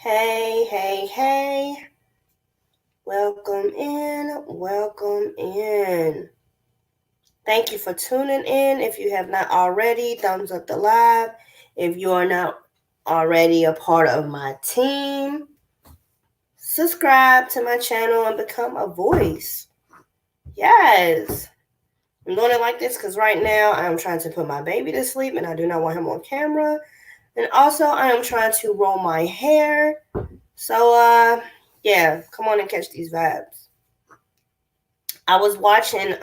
Hey, hey, hey. Welcome in. Welcome in. Thank you for tuning in. If you have not already, thumbs up the live. If you are not already a part of my team, subscribe to my channel and become a voice. Yes. I'm doing it like this because right now I'm trying to put my baby to sleep and I do not want him on camera. And also I am trying to roll my hair. So yeah, come on and catch these vibes. I was watching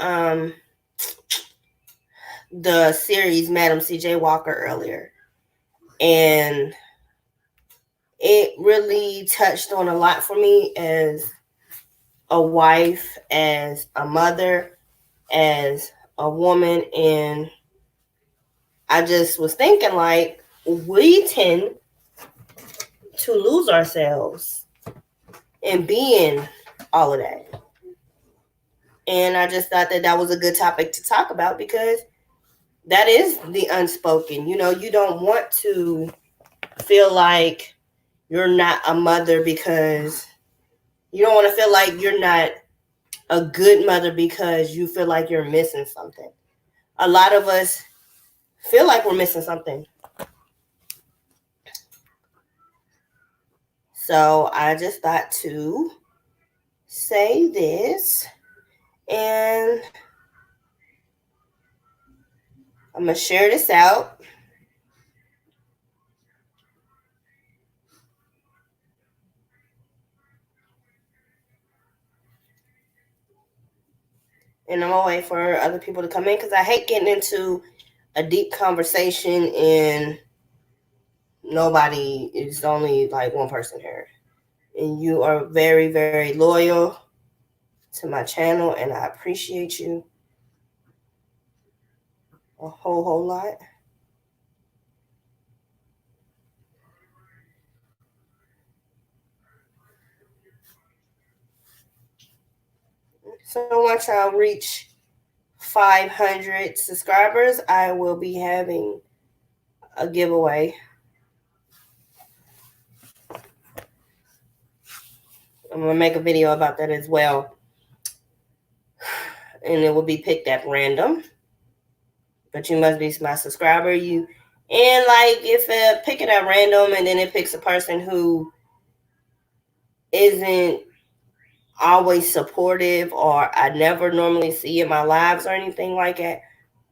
the series Madam CJ Walker earlier, and it really touched on a lot for me as a wife, as a mother, as a woman, and I just was thinking like we tend to lose ourselves in being all of that. And I just thought that that was a good topic to talk about because that is the unspoken. You know, you don't want to feel like you're not a mother because you don't want to feel like you're not a good mother because you feel like you're missing something. A lot of us feel like we're missing something. So I just thought to say this, and I'm going to share this out. And I'm going to wait for other people to come in because I hate getting into a deep conversation and nobody is only like one person here. And you are very, very loyal to my channel, and I appreciate you a whole lot. So once I reach 500 subscribers, I will be having a giveaway. I'm going to make a video about that as well. And it will be picked at random. But you must be my subscriber. And like if it pick it at random and then it picks a person who isn't always supportive or I never normally see in my lives or anything like that,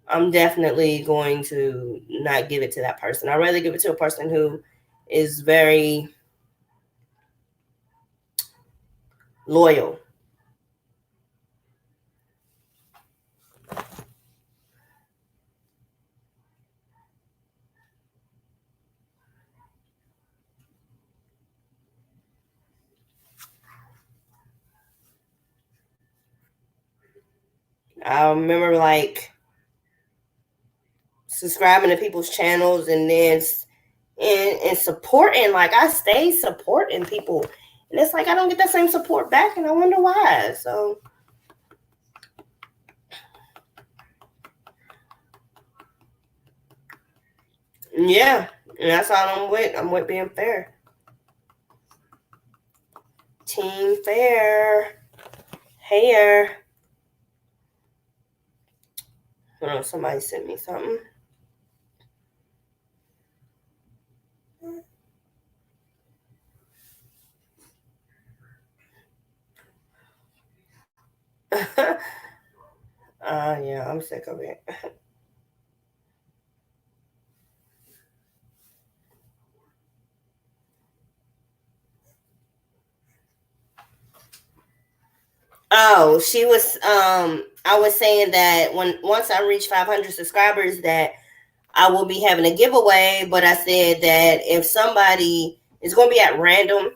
I'm definitely going to not give it to that person. I'd rather give it to a person who is very loyal. I remember like subscribing to people's channels and then and supporting. Like I stay supporting people, and it's like I don't get that same support back, and I wonder why. So yeah, and that's all I'm with. I'm with being fair. Team fair. Hair. Oh, somebody sent me something. Yeah, I'm sick of it. Oh, she was I was saying that once I reach 500 subscribers that I will be having a giveaway, but I said that if somebody is going to be at random,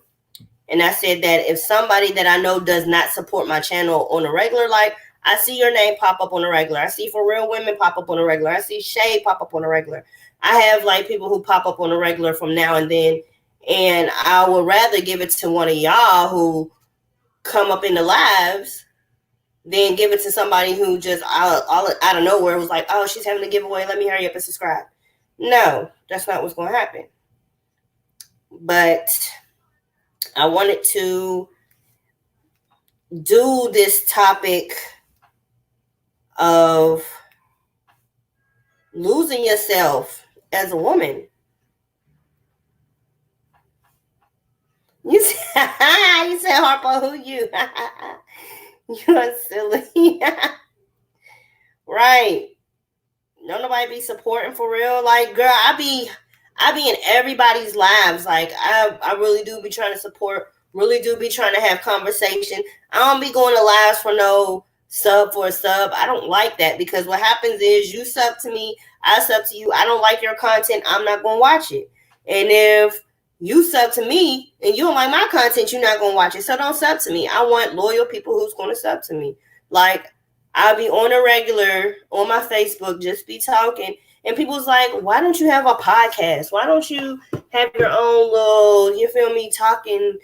and I said that if somebody that I know does not support my channel on a regular, like I see your name pop up on a regular, I see For Real Women pop up on a regular, I see Shay pop up on a regular. I have like people who pop up on a regular from now and then, and I would rather give it to one of y'all who come up in the lives than give it to somebody who just all out of nowhere was like, oh, she's having a giveaway, let me hurry up and subscribe. No, that's not what's going to happen. But I wanted to do this topic of losing yourself as a woman. You said, you said Harpo, who you? You're silly. Right. Don't nobody be supporting for real. Like, girl, I be in everybody's lives. Like, I really do be trying to support, really do be trying to have conversation. I don't be going to lives for no sub for a sub. I don't like that, because what happens is you sub to me, I sub to you. I don't like your content, I'm not going to watch it. And if you sub to me and you don't like my content, you're not going to watch it. So don't sub to me. I want loyal people who's going to sub to me. Like, I'll be on a regular on my Facebook, just be talking. And people's like, why don't you have a podcast? Why don't you have your own little, you feel me, talking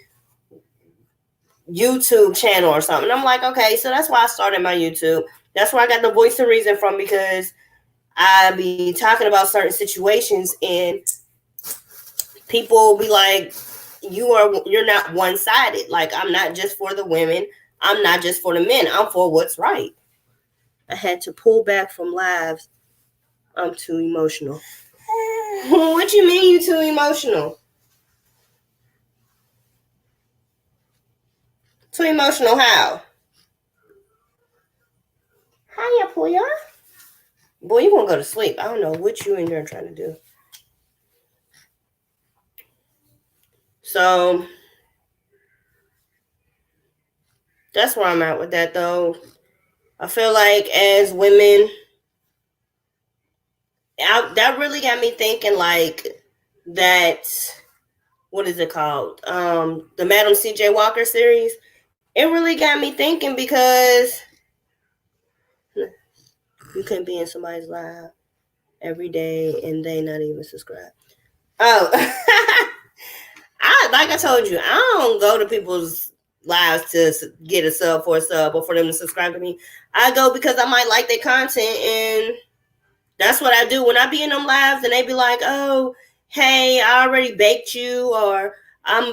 YouTube channel or something? I'm like, okay, so that's why I started my YouTube. That's where I got the voice of reason from, because I be talking about certain situations and people be like, you're not one-sided. Like, I'm not just for the women. I'm not just for the men. I'm for what's right. I had to pull back from lives. I'm too emotional. What you mean you too emotional? Too emotional how? Hiya, Puya. Boy, you gonna go to sleep. I don't know what you in there trying to do. So that's where I'm at with that, though. I feel like as women, that really got me thinking, like, that, what is it called? The Madam C.J. Walker series. It really got me thinking, because you can be in somebody's live every day and they not even subscribe. Oh, like I told you, I don't go to people's lives to get a sub for a sub or for them to subscribe to me. I go because I might like their content, and that's what I do when I be in them lives and they be like, oh, hey, I already baked you, or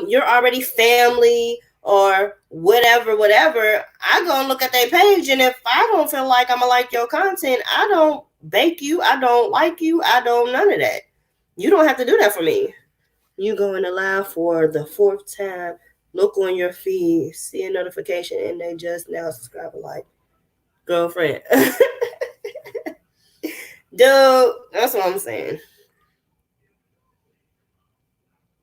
you're already family, or whatever. I go and look at their page, and if I don't feel like I'm gonna like your content, I don't bake you, I don't like you, I don't none of that. You don't have to do that for me. You go in the live for the 4th time, look on your feed, see a notification, and they just now subscribe or like. Girlfriend. Dude, that's what I'm saying.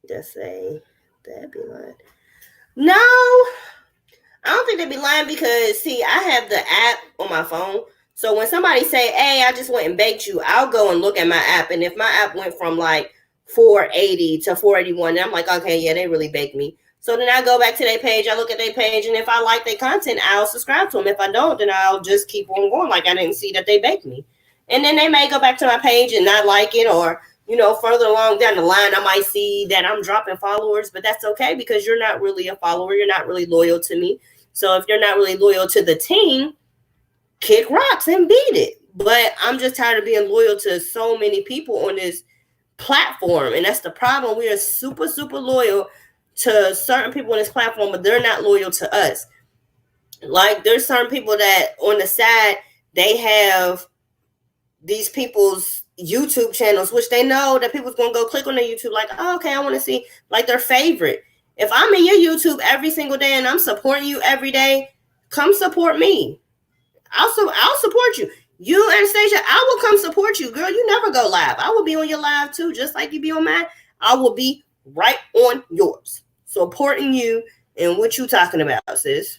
Just say that be lying. No, I don't think they be lying, because see, I have the app on my phone. So when somebody say, hey, I just went and baked you, I'll go and look at my app. And if my app went from like 480 to 481, then I'm like, okay, yeah, they really baked me. So then I go back to their page, I look at their page, and if I like their content, I'll subscribe to them. If I don't, then I'll just keep on going like I didn't see that they baked me. And then they may go back to my page and not like it, or, you know, further along down the line, I might see that I'm dropping followers, but that's okay, because you're not really a follower. You're not really loyal to me. So if you're not really loyal to the team, kick rocks and beat it. But I'm just tired of being loyal to so many people on this platform. And that's the problem. We are super, super loyal to certain people on this platform, but they're not loyal to us. Like, there's certain people that on the side, they have these people's YouTube channels, which they know that people's going to go click on their YouTube like, oh, okay, I want to see, like, their favorite. If I'm in your YouTube every single day and I'm supporting you every day, come support me. I'll support you. You, Anastasia, I will come support you. Girl, you never go live. I will be on your live too, just like you be on mine. I will be right on yours, supporting you and what you talking about, sis.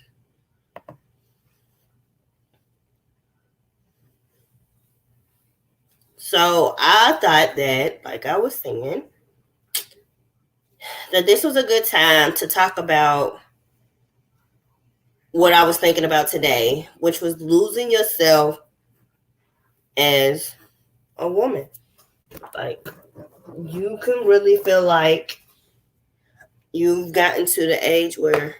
So I thought that, like I was saying, that this was a good time to talk about what I was thinking about today, which was losing yourself as a woman. Like, you can really feel like you've gotten to the age where,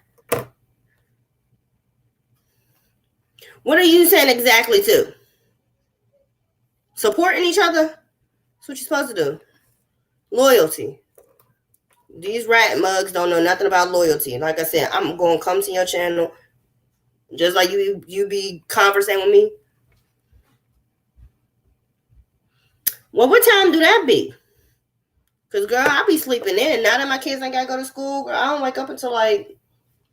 what are you saying exactly to? Supporting each other? That's what you're supposed to do. Loyalty. These rat mugs don't know nothing about loyalty. Like I said, I'm going to come to your channel just like you be conversing with me. Well, what time do that be? Because, girl, I be sleeping in. Now that my kids ain't got to go to school, girl, I don't wake up until like,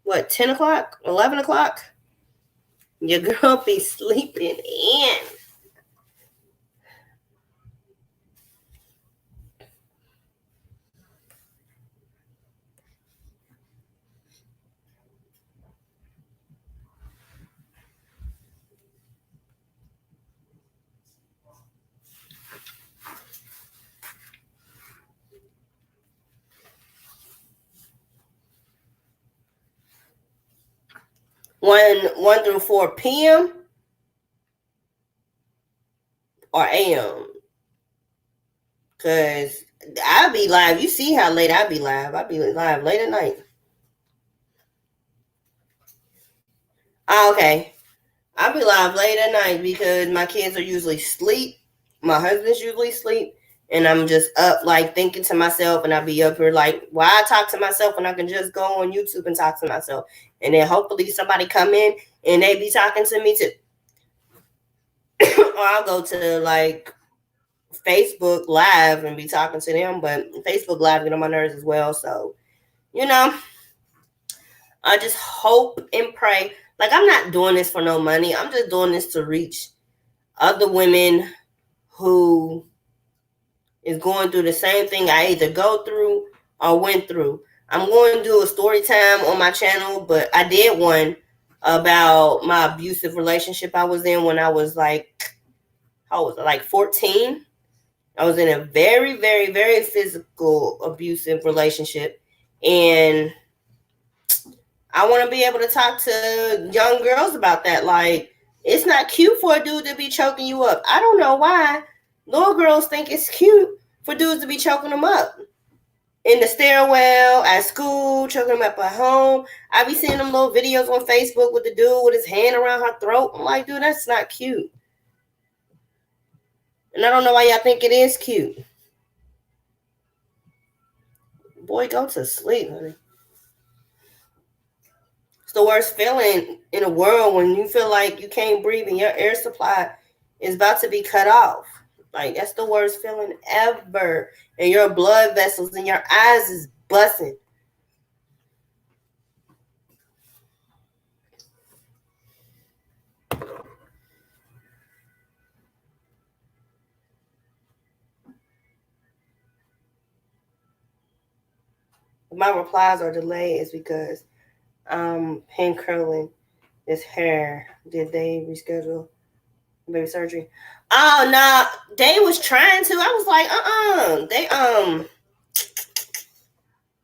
what, 10 o'clock? 11 o'clock? Your girl be sleeping in. One through 4 p.m. or a.m. Cause I be live. You see how late I be live. I be live late at night. Okay. I be live late at night because my kids are usually asleep. My husband's usually asleep. And I'm just up like thinking to myself, and I be up here like, why I talk to myself when I can just go on YouTube and talk to myself. And then hopefully somebody come in and they be talking to me too. Or I'll go to like Facebook Live and be talking to them, but Facebook Live get on my nerves as well. So, you know, I just hope and pray. Like, I'm not doing this for no money. I'm just doing this to reach other women who is going through the same thing I either go through or went through. I'm going to do a story time on my channel, but I did one about my abusive relationship I was in when I was like, how was it, like 14? I was in a very, very, very physical abusive relationship. And I want to be able to talk to young girls about that. Like, it's not cute for a dude to be choking you up. I don't know why little girls think it's cute for dudes to be choking them up. In the stairwell, at school, choking them up at home. I be seeing them little videos on Facebook with the dude with his hand around her throat. I'm like, dude, that's not cute. And I don't know why y'all think it is cute. Boy, go to sleep, honey. It's the worst feeling in the world when you feel like you can't breathe and your air supply is about to be cut off. Like, that's the worst feeling ever. And your blood vessels in your eyes is busting. My replies are delayed is because I'm hand curling his hair. Did they reschedule baby surgery? Oh no, they was trying to. I was like,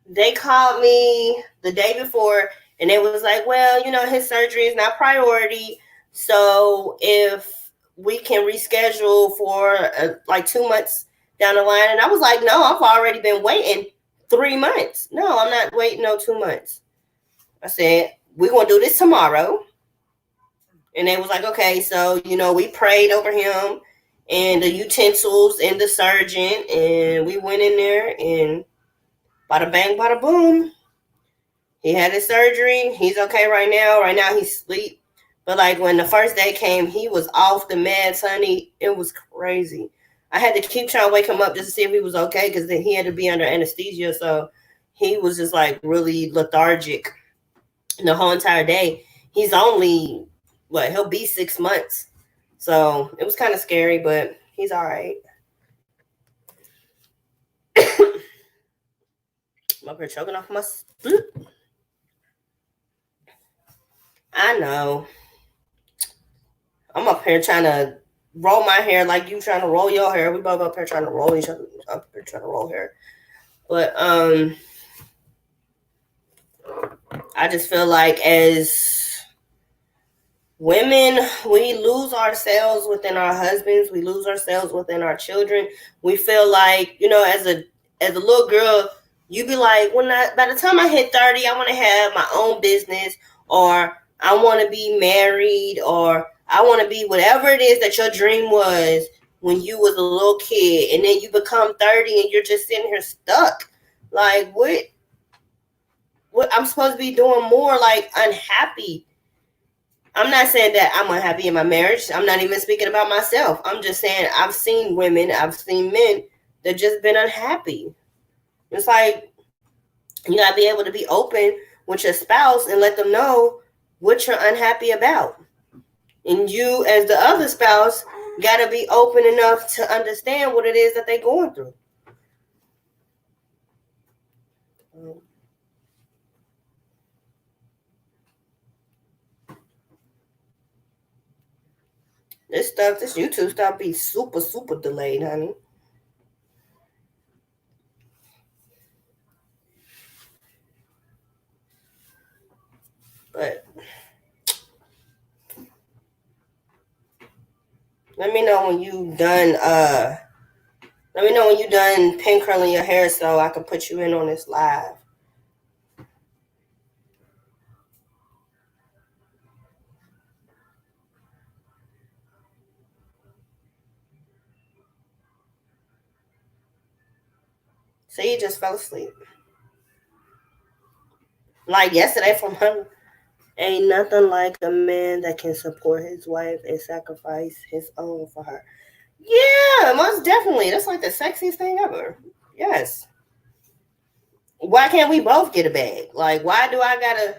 they called me the day before and it was like, well, you know, his surgery is not priority. So if we can reschedule for like 2 months down the line. And I was like, no, I've already been waiting 3 months. No, I'm not waiting no 2 months. I said, we're going to do this tomorrow. And they was like, okay. So, you know, we prayed over him and the utensils and the surgeon. And we went in there and bada bang, bada boom. He had his surgery. He's okay right now. Right now he's asleep. But like when the first day came, he was off the meds, honey. It was crazy. I had to keep trying to wake him up just to see if he was okay because then he had to be under anesthesia. So he was just like really lethargic the whole entire day. He's only, he'll be 6 months. So it was kind of scary, but he's all right. I'm up here choking off my spit. I know. I'm up here trying to roll my hair like you trying to roll your hair. We both up here trying to roll each other up here trying to roll hair. But I just feel like as women, we lose ourselves within our husbands, we lose ourselves within our children. We feel like, you know, as a little girl, you be like, by the time I hit 30, I want to have my own business, or I want to be married, or I want to be whatever it is that your dream was when you was a little kid. And then you become 30 and you're just sitting here stuck. Like what I'm supposed to be doing more, like unhappy. I'm not saying that I'm unhappy in my marriage. I'm not even speaking about myself. I'm just saying I've seen women, I've seen men that just been unhappy. It's like you gotta be able to be open with your spouse and let them know what you're unhappy about. And you, as the other spouse, gotta be open enough to understand what it is that they're going through. This YouTube stuff be super, super delayed, honey. But let me know when you done let me know when you done pin curling your hair so I can put you in on this live. So you just fell asleep. Like yesterday from her. Ain't nothing like a man that can support his wife and sacrifice his own for her. Yeah, most definitely. That's like the sexiest thing ever. Yes. Why can't we both get a bag? Like, why do I gotta,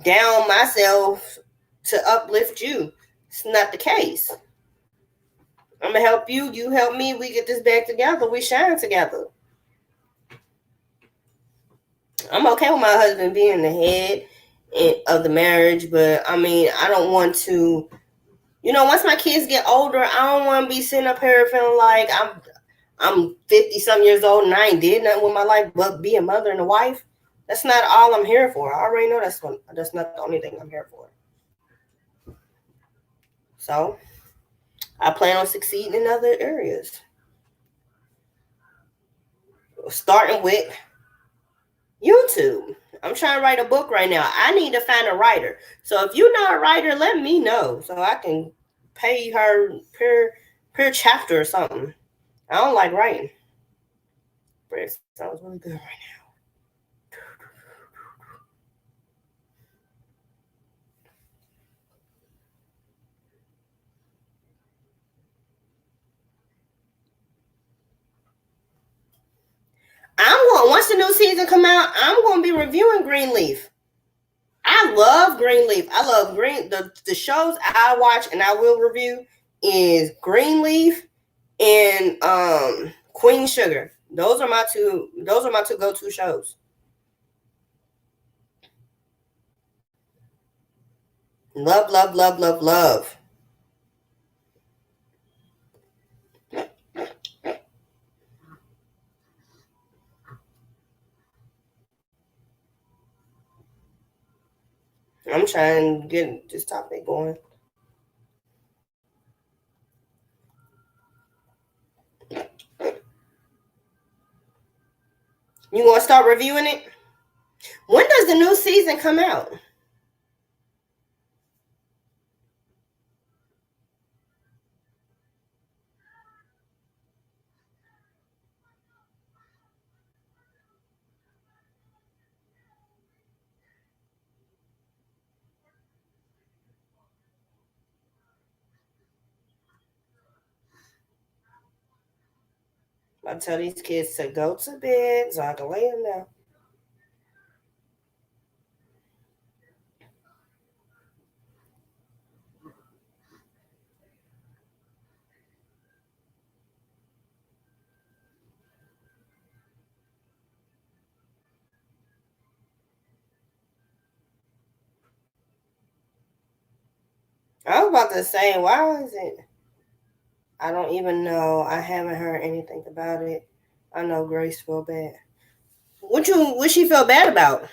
down myself to uplift you? It's not the case. I'm gonna help you. You help me. We get this bag together. We shine together. I'm okay with my husband being the head of the marriage, but I mean, I don't want to. Once my kids get older, I don't want to be sitting up here feeling like I'm 50 some years old and I ain't did nothing with my life but be a mother and a wife. That's not all I'm here for. I already know that's not the only thing I'm here for. So I plan on succeeding in other areas, starting with YouTube. I'm trying to write a book right now. I need to find a writer. So if you're not a writer, let me know so I can pay her per chapter or something. I don't like writing. But it sounds really good right now. Once the new season come out, I'm going to be reviewing Greenleaf. I love Greenleaf. I love the shows I watch and I will review is Greenleaf and Queen Sugar. Those are my two go-to shows. Love, love, love, love, love. I'm trying to get this topic going. You want to start reviewing it? When does the new season come out? I tell these kids to go to bed so I can lay them down. I was about to say, why is it? I don't even know. I haven't heard anything about it. I know Grace feel bad. What she feel bad about?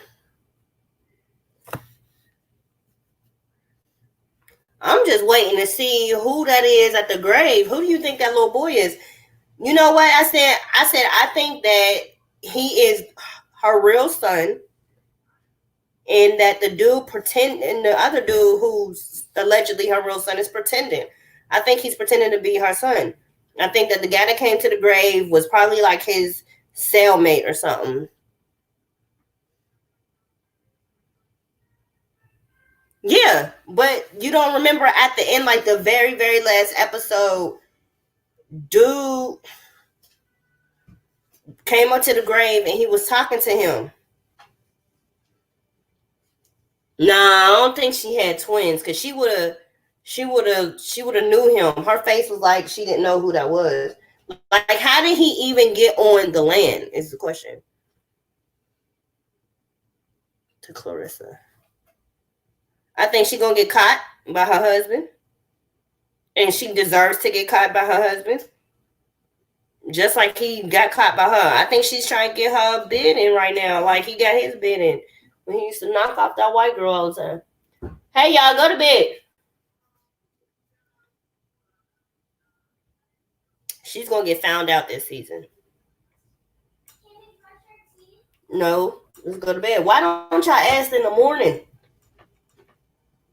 I'm just waiting to see who that is at the grave. Who do you think that little boy is? You know what I said? I think that he is her real son, and that the dude and the other dude who's allegedly her real son is pretending. I think he's pretending to be her son. I think that the guy that came to the grave was probably like his cellmate or something. Yeah, but you don't remember at the end, like the very, very last episode, dude came up to the grave and he was talking to him. Nah, I don't think she had twins because she would have knew him. Her face was like she didn't know who that was. Like, how did he even get on the land? Is the question to Clarissa. I think she gonna get caught by her husband, and she deserves to get caught by her husband, just like he got caught by her. I think she's trying to get her bid in right now, like he got his bid in when he used to knock off that white girl all the time. Hey, y'all, go to bed. She's gonna get found out this season. No, let's go to bed. Why don't y'all ask in the morning?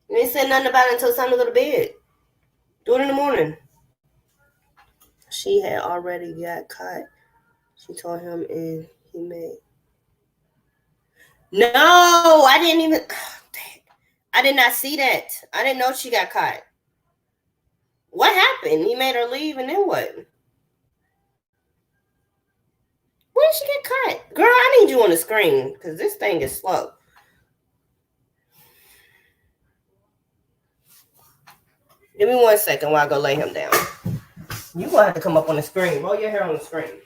You ain't said nothing about it until it's time to go to bed. Do it in the morning. She had already got caught. She told him and he made. No, I didn't even. Oh, I did not see that. I didn't know she got caught. What happened? He made her leave, and then what? When did she get caught? Girl, I need you on the screen because this thing is slow. Give me 1 second while I go lay him down. You gonna have to come up on the screen. Roll your hair on the screen.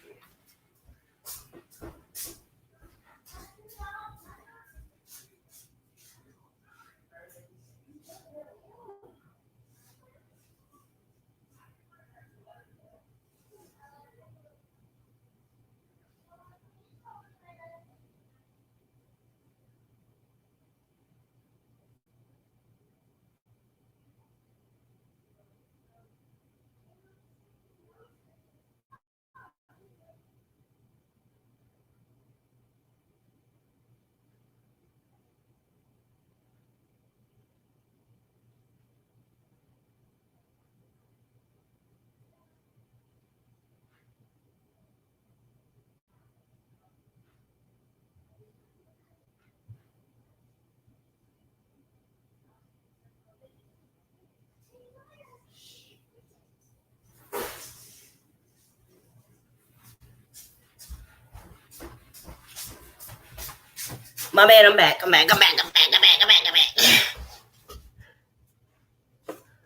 My bad, I'm back. I'm back.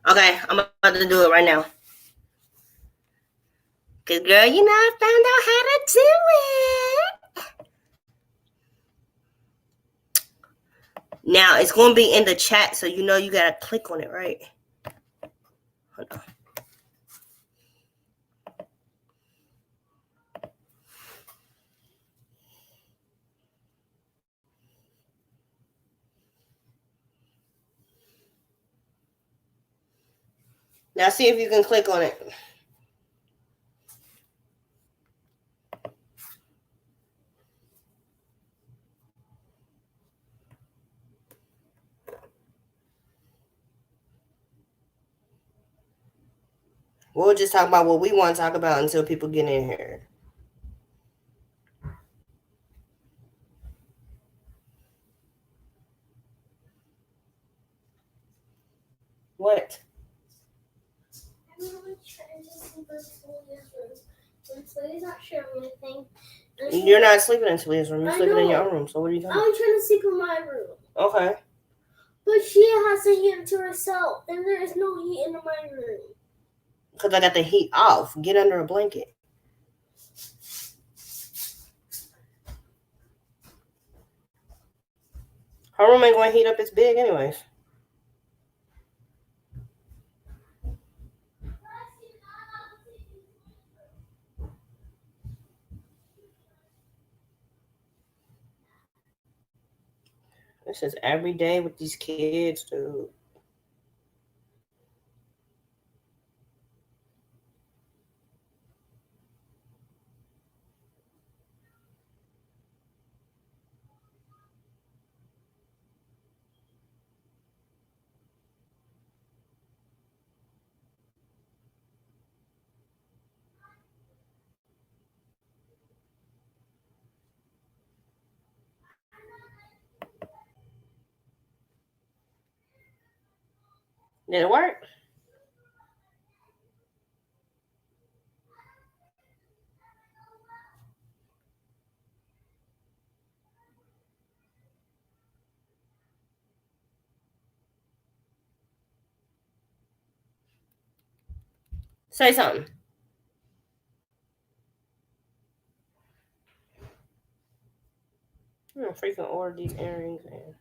Okay, I'm about to do it right now. Cause girl, you know I found out how to do it. Now it's gonna be in the chat, so you know you gotta click on it, right? Hold on. Now see if you can click on it. We'll just talk about what we want to talk about until people get in here. What? I'm really trying to sleep in Talia's room. And Talia's not sharing anything. You're not sleeping in Talia's room. You're sleeping in your own room. So what are you doing? I'm trying to sleep in my room. Okay. But she has a heat to herself, and there is no heat in my room. Because I got the heat off. Get under a blanket. Her room ain't going to heat up. It's big anyways. This is every day with these kids, dude. Did it work? Say something. I'm gonna freaking order these earrings and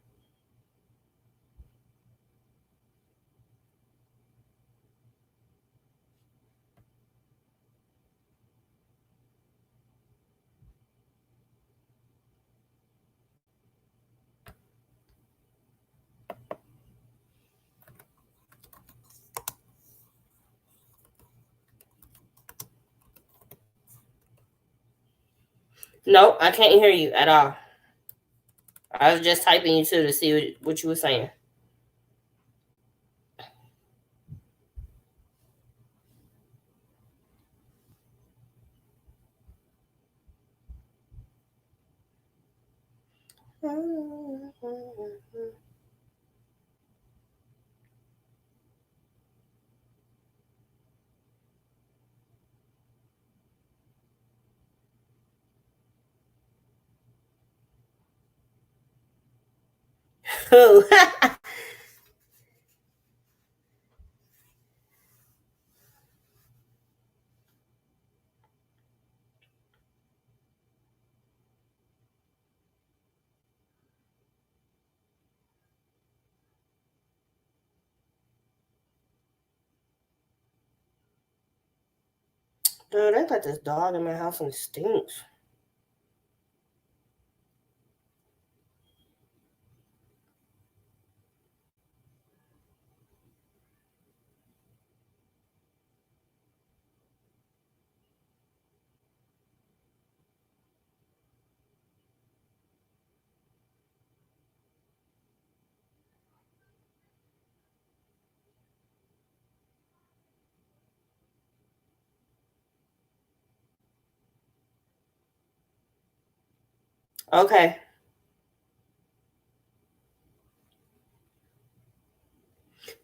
nope, I can't hear you at all. I was just typing you too to see what you were saying. Who? Dude, they got this dog in my house and it stinks. Okay.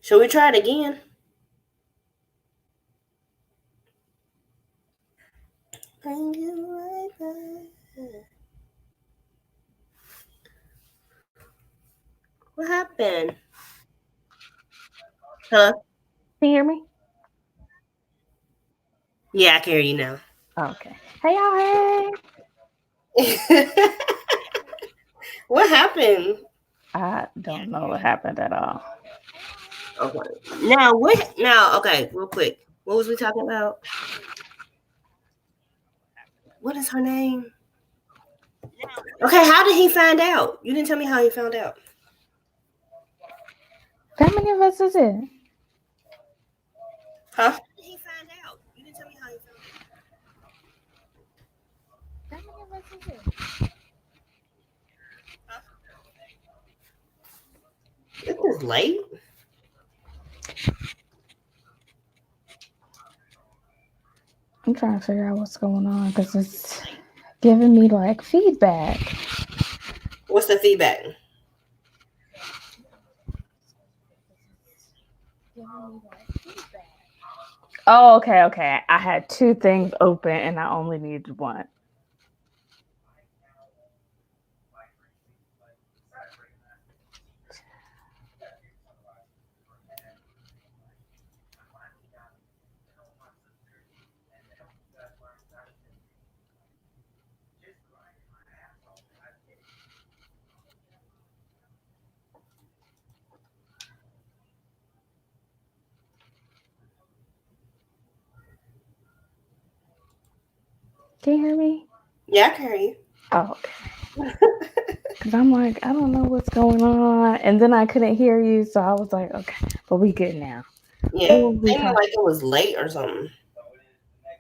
Shall we try it again? Bring you right back. What happened? Huh? Can you hear me? Yeah, I can hear you now. Okay. Hey, y'all. Hey. What happened? I don't know what happened at all. Okay. Now what? Now, okay, real quick. What was we talking about? What is her name? Okay, how did he find out? You didn't tell me how he found out. How many of us is it? Huh? He found out. You didn't tell me how he found How many of us is it? out. This is late. I'm trying to figure out what's going on because it's giving me like feedback. What's the feedback? Oh, okay, okay. I had two things open and I only needed one. Can you hear me? Yeah, I can hear you. Oh, okay. Because I'm like, I don't know what's going on. And then I couldn't hear you. So I was like, okay, but we good now. Yeah, What were we seemed talking? like it was late or something.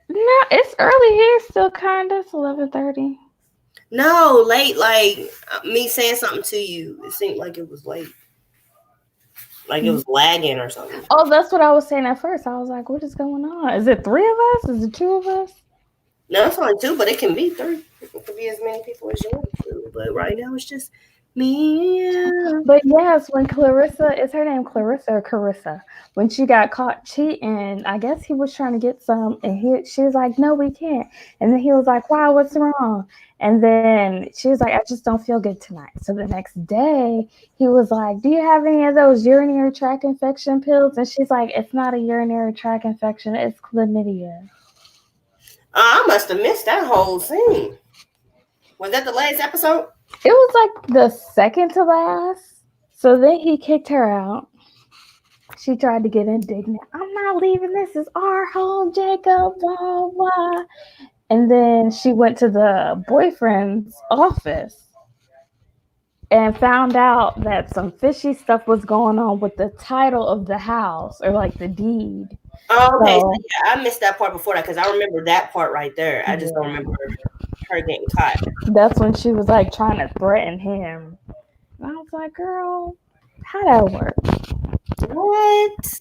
No, it's early here still, kind of. It's 11:30. No, late, like me saying something to you. It seemed like it was late. Like it was lagging or something. Oh, that's what I was saying at first. I was like, what is going on? Is it three of us? Is it two of us? No, it's only two, but it can be three. It could be as many people as you want to. But right now it's just Me and you. But yes, when Clarissa, is her name Clarissa or Carissa? When she got caught cheating, I guess he was trying to get some, and she was like, "No, we can't." And then he was like, "Wow, what's wrong?" And then she was like, "I just don't feel good tonight." So the next day, he was like, "Do you have any of those urinary tract infection pills?" And she's like, "It's not a urinary tract infection, it's chlamydia." I must have missed that whole scene. Was that the last episode? It was like the second to last. So then he kicked her out. She tried to get indignant. I'm not leaving. This is our home, Jacob. Blah blah. And then she went to the boyfriend's office and found out that some fishy stuff was going on with the title of the house or like the deed. Oh, okay. So So yeah, I missed that part before that because I remember that part right there. I just don't yeah, remember her getting caught. that's when she was like trying to threaten him. And I was like, girl, how that work? What?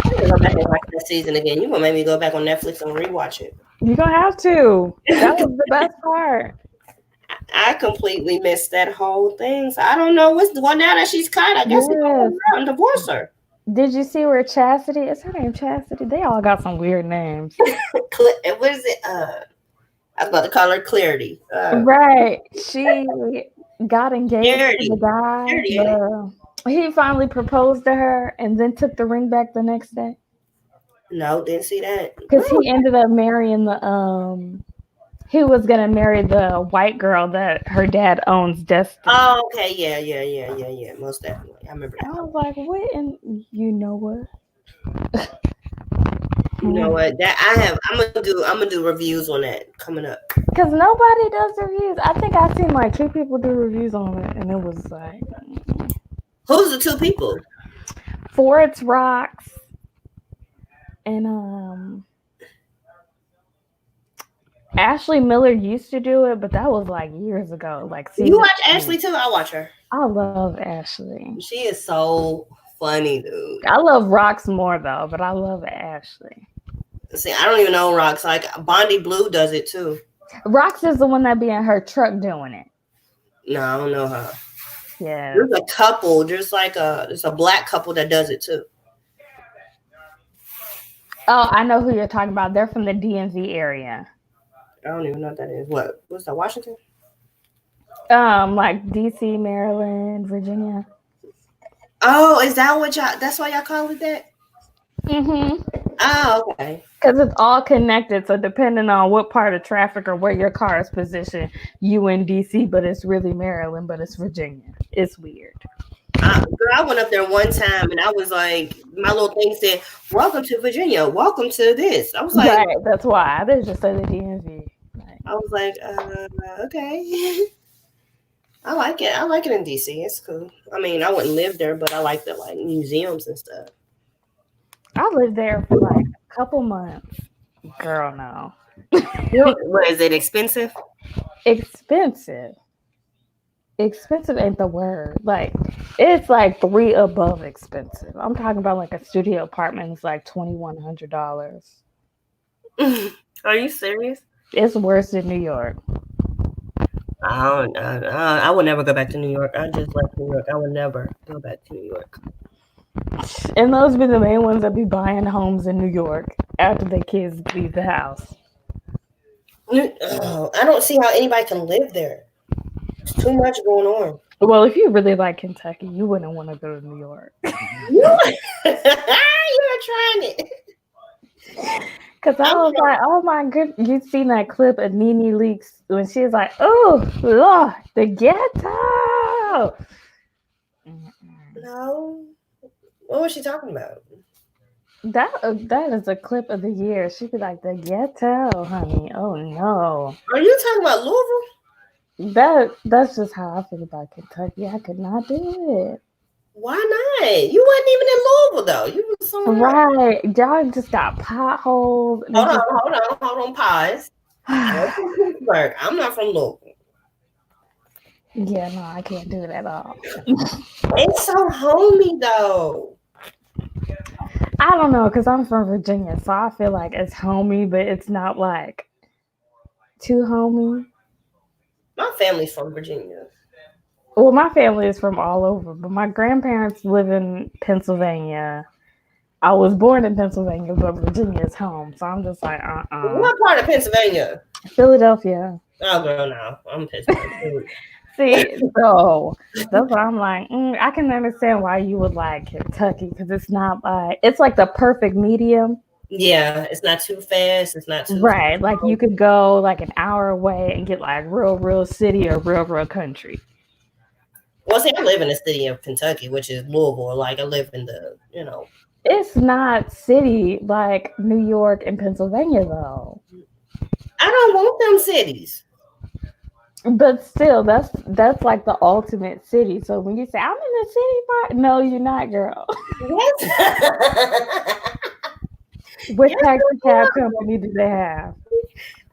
I'm gonna go back and watch that season again. You gonna make me go back on Netflix and rewatch it. You're gonna have to. That was the best part. I completely missed that whole thing. So I don't know what's the one now that she's caught. I guess he's gonna Yes. come around and divorce her. Did you see where Chastity? Is her name Chastity? They all got some weird names. What is it? I was about to call her Clarity. Right. She got engaged to Charity. the guy. Charity, ain't it? He finally proposed to her and then took the ring back the next day. No, didn't see that. Because he ended up marrying he was gonna marry the white girl that her dad owns Destiny. Oh, okay. Yeah. Most definitely. I remember I that. was like, what? And you know what? You know what? That I have. I'm gonna do reviews on that coming up. Because nobody does reviews. I think I seen like two people do reviews on it, and it was like Who's the two people? Ford's Rocks and Ashley Miller used to do it, but that was like years ago. Like You season watch 2. Ashley too? I watch her. I love Ashley. She is so funny, dude. I love Rocks more though, but I love Ashley. See, I don't even know Rocks. Like Bondi Blue does it too. Rocks is the one that be in her truck doing it. No, I don't know her. Yeah. There's a couple, there's a black couple that does it too. Oh, I know who you're talking about. They're from the DMV area. I don't even know what that is. What's that? Washington? Like DC, Maryland, Virginia. Oh, is that what y'all? That's why y'all call it that? Oh, okay. Because it's all connected. So depending on what part of traffic or where your car is positioned, you in DC, but it's really Maryland, but it's Virginia. It's weird. Girl, I went up there one time and I was like, my little thing said, "Welcome to Virginia. Welcome to this." I was like, right, that's why they just say the DMV. Like, I was like, okay. I like it. I like it in DC. It's cool. I mean, I wouldn't live there, but I like the like museums and stuff. I lived there for like a couple months. Girl, no. What is it? Expensive? Expensive. Expensive ain't the word. Like it's like 3 above expensive. I'm talking about like a studio apartment is like $2,100. Are you serious? It's worse than New York. I would never go back to New York. I just left New York. I would never go back to New York. And those be the main ones that be buying homes in New York after the kids leave the house. Oh, I don't see how anybody can live there. There's too much going on. Well, if you really like Kentucky, you wouldn't want to go to New York. You're trying it. Because I was like, oh my goodness. You've seen that clip of Nene Leakes when she was like, oh, Lord, the ghetto. No. What was she talking about? That is a clip of the year. She'd be like, the ghetto, honey. Oh, no. Are you talking about Louisville? That's just how I feel about Kentucky. I could not do it. Why not? You wasn't even in Louisville though. You was somewhere. Right. Y'all just got potholes. Hold on, pause. I'm from Pittsburgh. I'm not from Louisville. Yeah, no, I can't do it at all. It's so homey though. I don't know, because I'm from Virginia, so I feel like it's homey, but it's not like too homey. My family's from Virginia. Well, my family is from all over, but my grandparents live in Pennsylvania. I was born in Pennsylvania, but Virginia is home. So I'm just like, What part of Pennsylvania? Philadelphia. Oh, girl, no. I'm Pittsburgh. See, so that's why I'm like, I can understand why you would like Kentucky because it's not like it's like the perfect medium, Yeah, it's not too fast. It's not too right? Like you slow. could go like an hour away and get like real city or real country. Well, see, I live in the city of Kentucky, which is Louisville. Like, I live in the. It's not city like New York and Pennsylvania though. I don't want them cities. But still, that's like the ultimate city. So when you say I'm in the city part, no, you're not, girl. Yes. What Yes, taxi cab company do they have?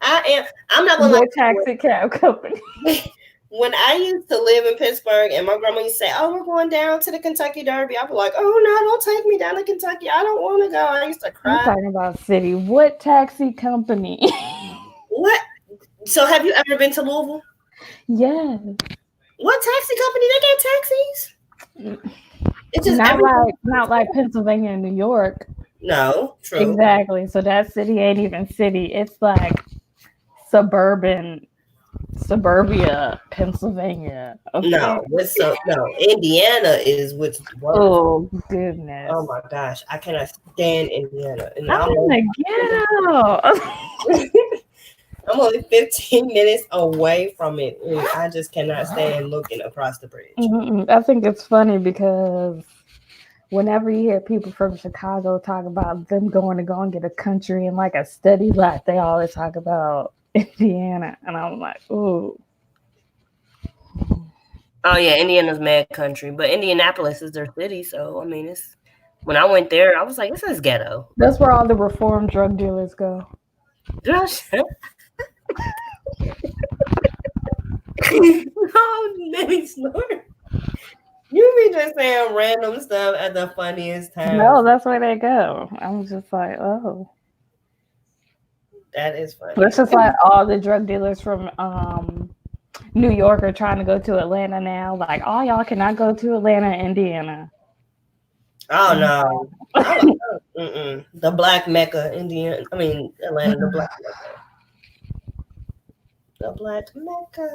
I am. I'm not gonna lie What to you. taxi cab company? When I used to live in Pittsburgh and my grandma used to say, "Oh, we're going down to the Kentucky Derby," I'd be like, "Oh no, don't take me down to Kentucky. I don't want to go." I used to I'm cry. talking about city. What taxi company? What? So, have you ever been to Louisville? Yes. What taxi company? They got taxis. It's just everything. Not like Pennsylvania and New York. No, true. Exactly. So that city ain't even city. It's like suburbia, Pennsylvania. Okay. No, what's so no? Indiana is what's worse. Oh goodness. Oh my gosh, I cannot stand Indiana, and I'm in the ghetto. I'm only 15 minutes away from it, and I just cannot stand looking across the bridge. I think it's funny because whenever you hear people from Chicago talk about them going to go and get a country and like a steady life, they always talk about Indiana, and I'm like, ooh. Oh yeah, Indiana's mad country, but Indianapolis is their city, so I mean, it's when I went there, I was like, this is ghetto. That's where all the reformed drug dealers go. Gosh. Oh, let me snort. You be just saying random stuff at the funniest time. No, that's where they go. I'm just like, oh. That is funny. It's just like all the drug dealers from New York are trying to go to Atlanta now. Like, all y'all cannot go to Atlanta, Indiana. Oh no. The Black Mecca, Indiana. I mean, Atlanta, the Black Mecca. The Black Mecca.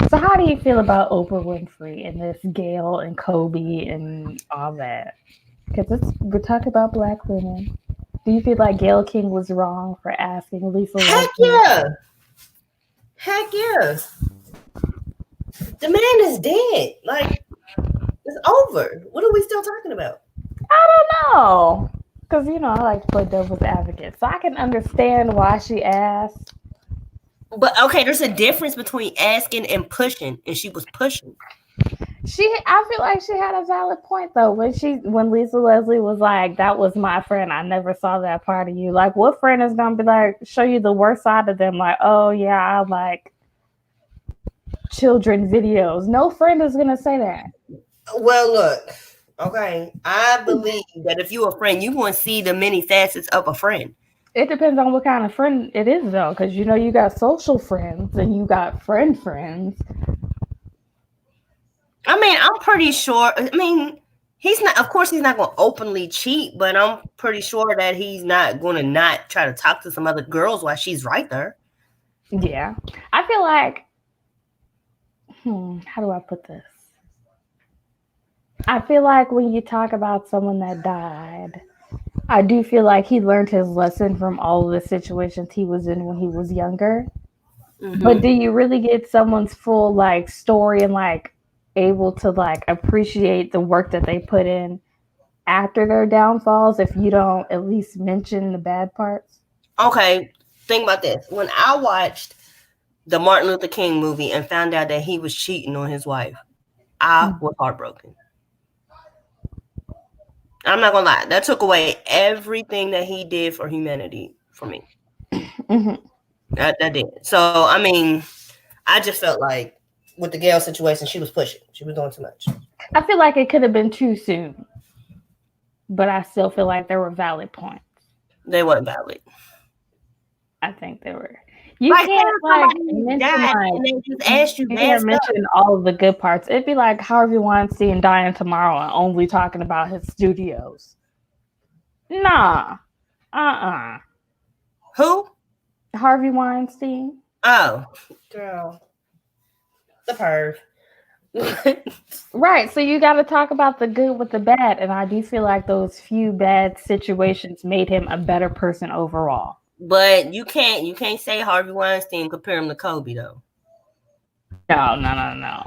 So, how do you feel about Oprah Winfrey and this Gail and Kobe and all that? Because we're talking about Black women. Do you feel like Gail King was wrong for asking Lisa Heck Leslie? yeah. Heck yeah. The man is dead. Like, it's over. What are we still talking about? I don't know. Because, I like to play devil's advocate. So I can understand why she asked. But okay, there's a difference between asking and pushing, and she was pushing. I feel like she had a valid point though when Lisa Leslie was like, "That was my friend. I never saw that part of you." Like, what friend is gonna be like show you the worst side of them? Like, oh yeah, I like children videos. No friend is gonna say that. Well, look, okay, I believe that if you're a friend, you want to see the many facets of a friend. It depends on what kind of friend it is though, because you got social friends and you got friends. I mean, I'm pretty sure. I mean, he's not. Of course, he's not going to openly cheat, but I'm pretty sure that he's not going to not try to talk to some other girls while she's right there. Yeah, I feel like. How do I put this? I feel like when you talk about someone that died, I do feel like he learned his lesson from all of the situations he was in when he was younger. But do you really get someone's full like story and like able to like appreciate the work that they put in after their downfalls if you don't at least mention the bad parts? Okay, think about this. When I watched the Martin Luther King movie and found out that he was cheating on his wife, I was heartbroken. I'm not gonna lie. That took away everything that he did for humanity for me. That did. So I mean, I just felt like with the Gail situation, she was pushing. She was doing too much. I feel like it could have been too soon, but I still feel like there were valid points. They weren't valid. I think they were. You Like, can't like somebody mention died like and they just asked you you bad can't stuff. mention all of the good parts. It'd be like Harvey Weinstein dying tomorrow and only talking about his studios. Nah. Who? Harvey Weinstein. Oh, girl, the perv. Right. So you got to talk about the good with the bad. And I do feel like those few bad situations made him a better person overall. But you can't say Harvey Weinstein compare him to Kobe though. No.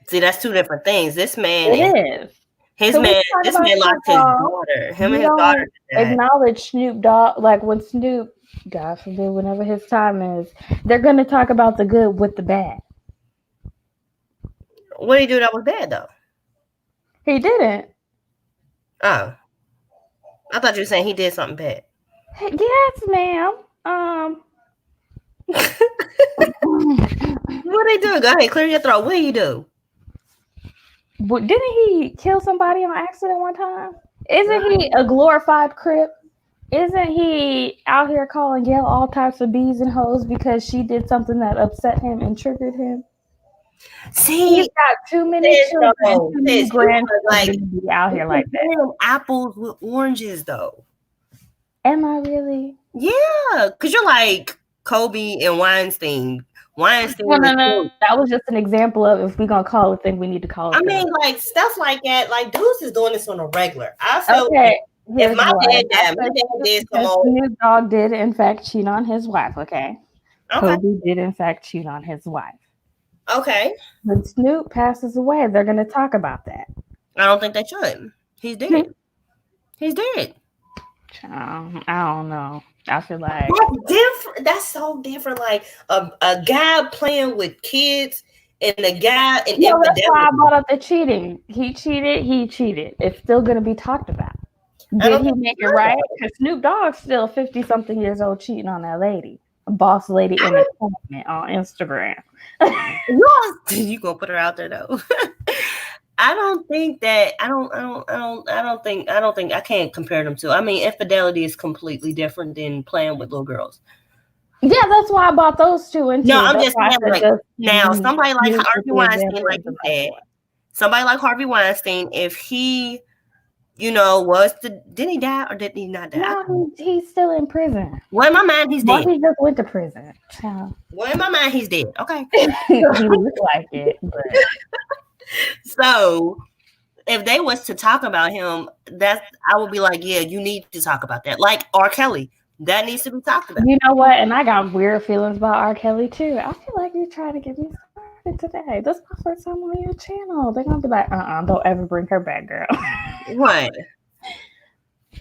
See, that's two different things. This man It and is. his Can we man, talk this about man lost Snoop his Dogg? daughter. Him We and his daughter don't died. acknowledge Snoop Dogg. Like when Snoop, God forbid, whenever his time is, they're going to talk about the good with the bad. What did he do that was bad though? He didn't. Oh, I thought you were saying he did something bad. Yes, ma'am. What did he do? Go ahead, clear your throat. What did he do? But didn't he kill somebody on accident one time? Isn't he a glorified Crip? Isn't he out here calling Gail all types of bees and hoes because she did something that upset him and triggered him? See, He's got too many children, though, too many sis, you are grandchildren to be out here like that. comparing apples with oranges though. Am I really? Yeah, because you're like Kobe and Weinstein. Weinstein. No. That was just an example of if we're gonna call it thing, we need to call it. I mean, like stuff like that. Like dudes is doing this on a regular. I feel okay. if my dad died, my dad did some old. Snoop Dogg did in fact cheat on his wife. Okay. Okay. Kobe did in fact cheat on his wife. Okay. When Snoop passes away, they're gonna talk about that. I don't think they should. He's dead. He's dead. I don't know. I feel like that's different. That's so different. Like a guy playing with kids and a guy in no, that's why I brought up the cheating. He cheated. It's still gonna be talked about. Did he make it right? Because Snoop Dogg's still 50-something years old cheating on that lady. Boss Lady Entertainment on Instagram. You gonna put her out there though? I don't think that. I don't think I can't compare them to. I mean, infidelity is completely different than playing with little girls. Yeah, that's why I bought those two into. No, I'm just saying, like, now somebody like Harvey Weinstein, like you said, somebody like Harvey Weinstein, if he, did he die or did he not die? No, he's still in prison. Well, in my mind, he's dead. He just went to prison. Well, in my mind, he's dead. Okay. He looks like it, but. So if they was to talk about him, I would be like, yeah, you need to talk about that. Like R. Kelly, that needs to be talked about. You know what? And I got weird feelings about R. Kelly too. I feel like you're trying to get me started today. This is my first time on your channel. They're gonna be like, don't ever bring her back, girl. What?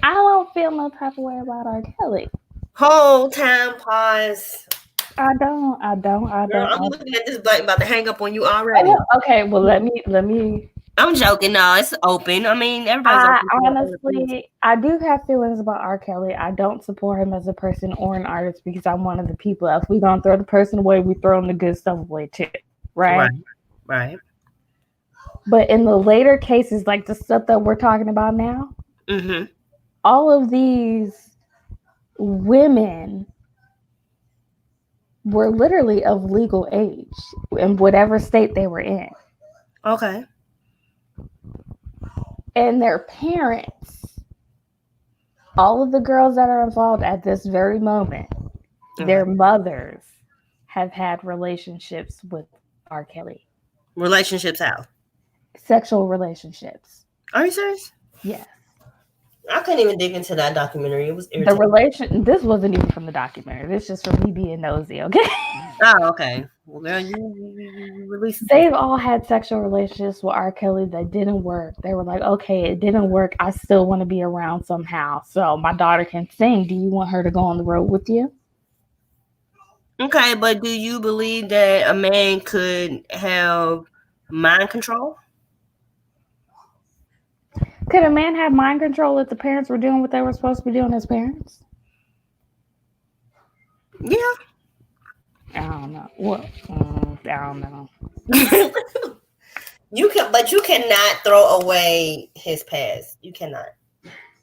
I don't feel no type of way about R. Kelly. Whole time pause. I don't. Girl, I'm looking at this button about to hang up on you already. Okay, well let me. I'm joking. No, it's open. I mean, everybody's honestly, I do have feelings about R. Kelly. I don't support him as a person or an artist because I'm one of the people. If we gonna throw the person away, we throw the good stuff away too, right? Right. But in the later cases, like the stuff that we're talking about now, all of these women were literally of legal age in whatever state they were in. Okay. And their parents, all of the girls that are involved at this very moment, their mothers have had relationships with R. Kelly. Relationships how? Sexual relationships. Are you serious? Yes. I couldn't even dig into that documentary. It was irritating. This wasn't even from the documentary. This is just from me being nosy, okay? Oh, okay. Well, girl, you released. They've all had sexual relationships with R. Kelly that didn't work. They were like, okay, it didn't work. I still want to be around somehow. So my daughter can sing. Do you want her to go on the road with you? Okay, but do you believe that a man could have mind control? Could a man have mind control if the parents were doing what they were supposed to be doing as parents? Yeah. I don't know. Well, I don't know. But you cannot throw away his past. You cannot.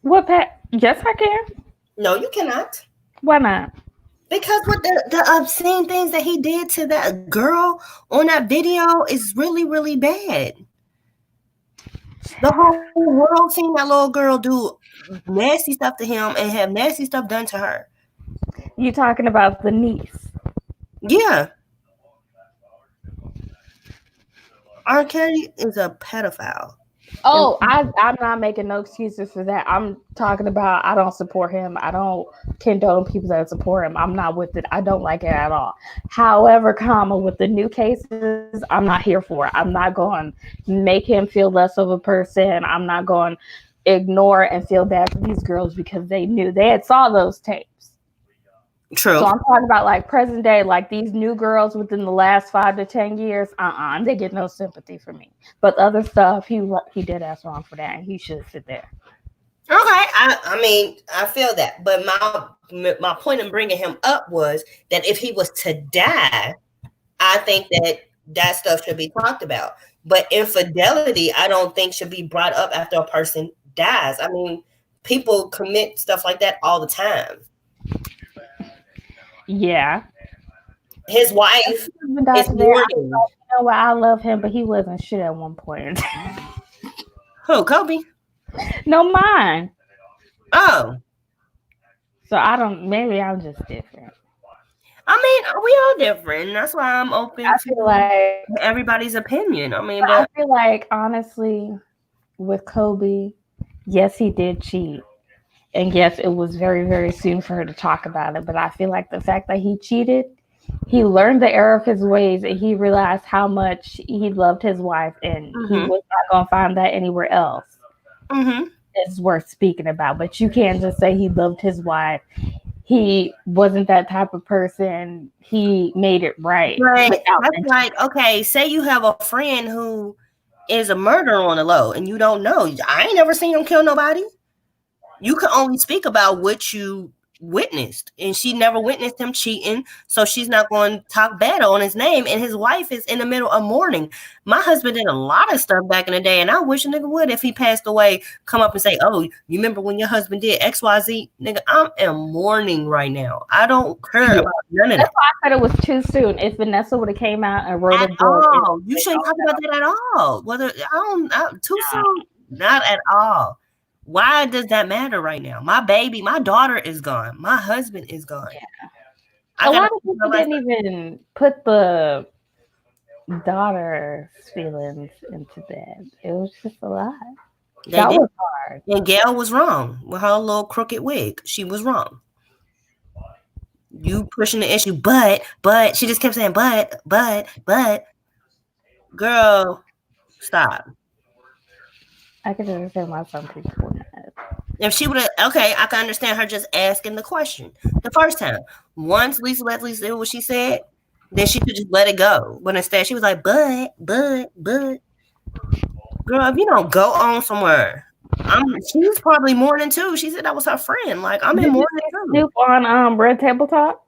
What past? Yes, I can. No, you cannot. Why not? Because what the obscene things that he did to that girl on that video is really, really bad. The whole world seen that little girl do nasty stuff to him and have nasty stuff done to her. You talking about the niece? Yeah, R. Kelly is a pedophile. And Oh, I'm not making no excuses for that. I'm talking about I don't support him. I don't condone people that support him. I'm not with it. I don't like it at all. However, comma with the new cases, I'm not here for it. I'm not going to make him feel less of a person. I'm not going to ignore and feel bad for these girls because they knew they had saw those tapes. So true. I'm talking about like present day, like these new girls within the last 5 to 10 years. They get no sympathy for me. But other stuff, he did ass wrong for that, and he should sit there. Okay, I mean, I feel that, but my point in bringing him up was that if he was to die, I think that that stuff should be talked about. But infidelity, I don't think should be brought up after a person dies. I mean, people commit stuff like that all the time. Yeah, His his wife husband died is today. I was mourning. like, you know what? I love him, but he wasn't shit at one point. Who, Kobe? No, mine. Oh, So I don't. Maybe I'm just different. I mean, we all different. That's why I'm open I feel to like. everybody's opinion. I mean, But I but feel like honestly, with Kobe, yes, he did cheat. And yes, it was very, very soon for her to talk about it. But I feel like the fact that he cheated, he learned the error of his ways and he realized how much he loved his wife and he mm-hmm, was not going to find that anywhere else. mm-hmm. It's worth speaking about. But you can't just say he loved his wife. He wasn't that type of person. He made it right Right. without That's mentioning. like, okay, say you have a friend who is a murderer on the low and you don't know. I ain't never seen him kill nobody. You can only speak about what you witnessed. And she never witnessed him cheating. So she's not going to talk bad on his name. And his wife is in the middle of mourning. My husband did a lot of stuff back in the day. And I wish a nigga would, if he passed away, come up and say, oh, you remember when your husband did XYZ? Nigga, I'm in mourning right now. I don't care Yeah. about none of That's that. why I said it was too soon. If Vanessa would have came out and wrote a At book, all. You shouldn't talk about that at all. Whether too soon, not at all. Why does that matter right now? My baby, my daughter is gone. My husband is gone. I a gotta lot of keep my people life. didn't even put the daughter's feelings into that. It was just a lot. They That did. was hard. And Gail was wrong with her little crooked wig. She was wrong. You pushing the issue, but she just kept saying, but, girl, stop. I could understand why some people were mad. If she would have, okay, I can understand her just asking the question the first time. Once Lisa Leslie said what she said, then she could just let it go. But instead, she was like, but, girl, if you don't go on somewhere, she's probably mourning too. She said that was her friend. Like, I'm in Did you mourning see too. Snoop on Red Table Talk?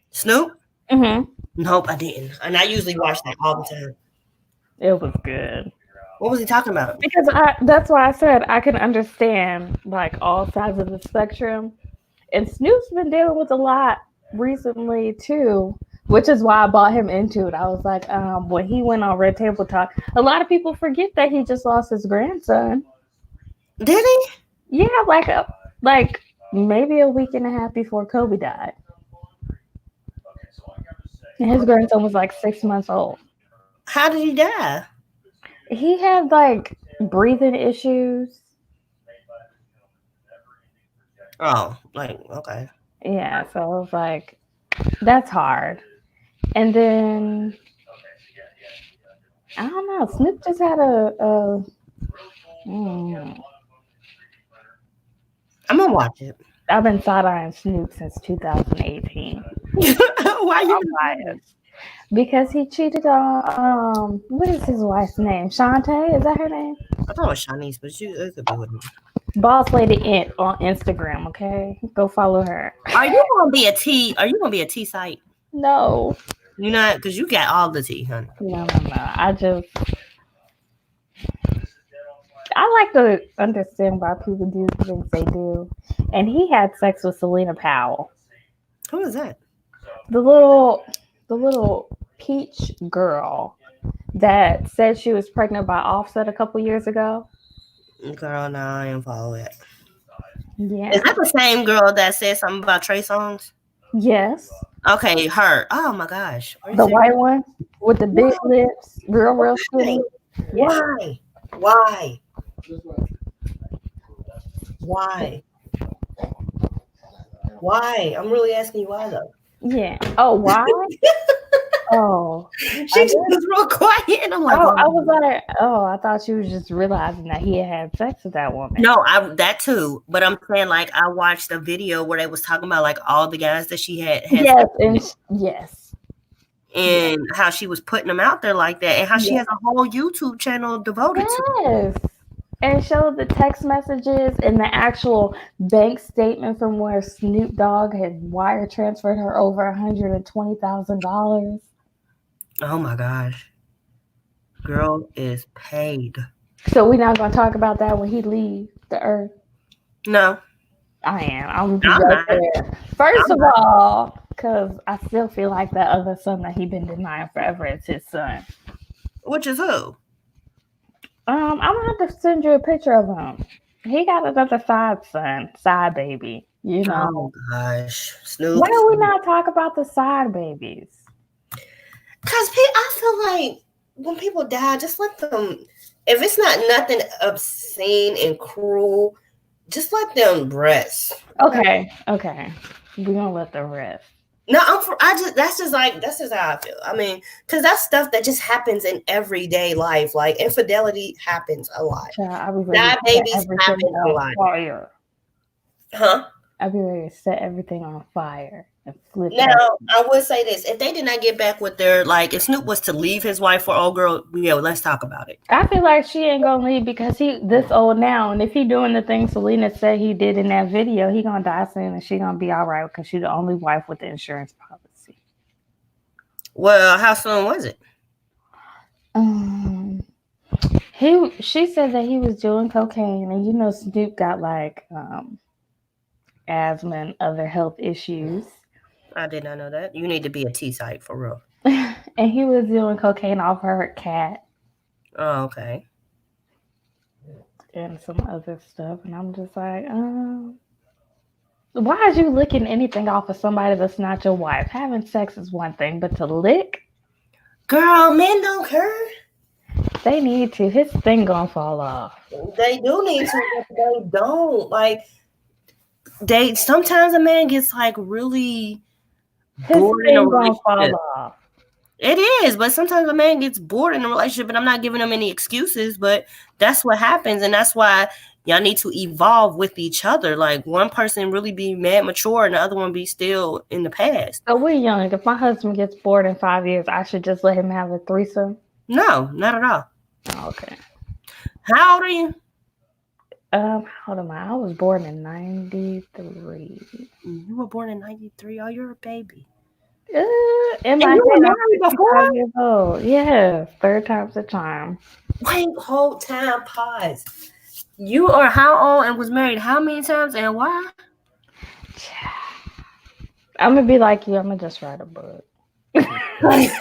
Snoop? Mm-hmm. Nope, I didn't. And I usually watch that all the time. It was good. What was he talking about? Because that's why I said I can understand like all sides of the spectrum. And Snoop's been dealing with a lot recently too, which is why I bought him into it. I was like, when he went on Red Table Talk, a lot of people forget that he just lost his grandson. Did he? Yeah, like maybe a week and a half before Kobe died. And his grandson was like 6 months old. How did he die? He had like breathing issues. Oh, like, okay. Yeah, so I was like, that's hard. And then I don't know. Snoop just had mm, I'm gonna watch it. I've been side eyeing Snoop since 2018. Why you? I'm biased because he cheated on what is his wife's name? Shantae, is that her name? I thought it was Shanice, but it could be with me. Boss Lady Int on Instagram. Okay, go follow her. Are you gonna be a T? Are you gonna be a T site? No, You not, because you got all the tea, honey. no. I like to understand why people do the things they do. And he had sex with Selena Powell. Who is that? The little peach girl that said she was pregnant by Offset a couple years ago. Girl, no, I ain't follow it. Yeah. Is that the same girl that said something about Trey Songz? Yes. Okay, her. Oh my gosh. Are you The serious? white one with the big lips, real Why? skinny. Yeah. Why? Why? Why? Why? I'm really asking you why though. Yeah. Oh, why? Oh, She I just guess. was real quiet, and I'm like, Oh, oh I my was God. like, oh, I thought she was just realizing that he had sex with that woman. No, I that too. But I'm saying like I watched a video where they was talking about like all the guys that she had Yes, sex and with yes, and how she was putting them out there like that and how she yes, has a whole YouTube channel devoted to it. yes. And showed the text messages and the actual bank statement from where Snoop Dogg had wire transferred her over $120,000. Oh my gosh. Girl is paid. So we're not gonna talk about that when he leaves the earth. No, I am. I'm gonna be I'm right not. there. First I'm of not. all, because I still feel like that other son that he been denying forever is his son. Which is who? I'm gonna have to send you a picture of him. He got another side son, side baby. You know. Oh gosh. Why Snoop. do we not talk about the side babies? Because I feel like when people die, just let them, if it's not nothing obscene and cruel, just let them rest. Okay. We're gonna let them rest. No, that's just how I feel. I mean, because that's stuff that just happens in everyday life. Like infidelity happens a lot. Child, I'll be ready Die to set babies everything happen a on lot. fire. Huh? I'll be ready to set everything on fire and flip it up. Now, I would say this. If they did not get back with their, like, if Snoop was to leave his wife for old girl, yeah, let's talk about it. I feel like she ain't gonna leave because he this old now, and if he doing the things Selena said he did in that video, he gonna die soon, and she gonna be all right because she's the only wife with the insurance policy. Well, how soon was it? Um, she said that he was doing cocaine, and Snoop got like asthma and other health issues, I did not know that. You need to be a T site for real. and he was doing cocaine off her cat Oh, okay. and some other stuff, and I'm just like, why is you licking anything off of somebody that's not your wife? Having sex is one thing, but to lick, Girl, men don't care. they need to. His thing gonna fall off. They do need to, but they don't. Like, they sometimes a man gets like really His bored in a thing gonna fall relationship. off. It is, but sometimes a man gets bored in a relationship, and I'm not giving them any excuses, but that's what happens, and that's why y'all need to evolve with each other. Like one person really be mad mature, and the other one be still in the past. So we're young. If my husband gets bored in 5 years, I should just let him have a threesome. No, not at all. Oh, okay. How old are you? How old am I? I was born in '93. You were born in '93. Oh, you're a baby. In my And you were head, I'm married 55 before? years old. Yes, third time's a charm. Wait, hold time, pause. You are how old and was married how many times and why? I'm gonna be like you. I'm gonna just write a book. I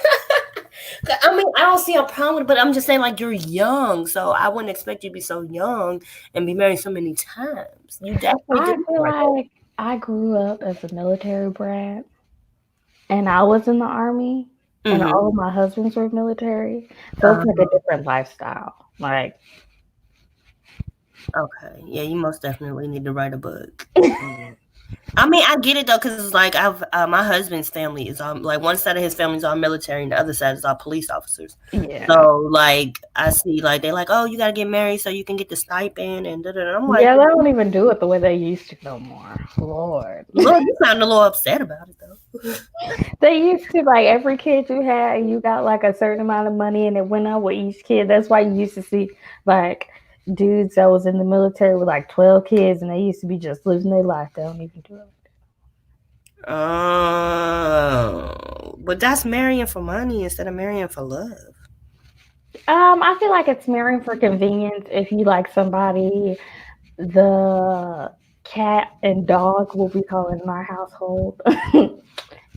mean, I don't see a problem with it, but I'm just saying, like, you're young, so I wouldn't expect you to be so young and be married so many times. You definitely I did feel right there. like I grew up as a military brat, and I was in the army, and Mm-hmm. all of my husbands were military, so it's like a different lifestyle. Like, Okay, yeah, you most definitely need to write a book. I mean, I get it though, because it's like I've my husband's family is like one side of his family is all military, and the other side is all police officers. yeah, So like I see, like they're like, oh, you gotta get married so you can get the stipend, and da da. I'm like, yeah, they don't even do it the way they used to no more. Lord, Lord, you sound a little upset about it though. they used to like every kid you had, you got like a certain amount of money, and it went up with each kid. That's why you used to see like dudes that was in the military with like 12 kids, and they used to be just living their life. They don't even do it. Oh, but that's marrying for money instead of marrying for love. I feel like it's marrying for convenience if you like somebody. The cat and dog, what we call it in our household,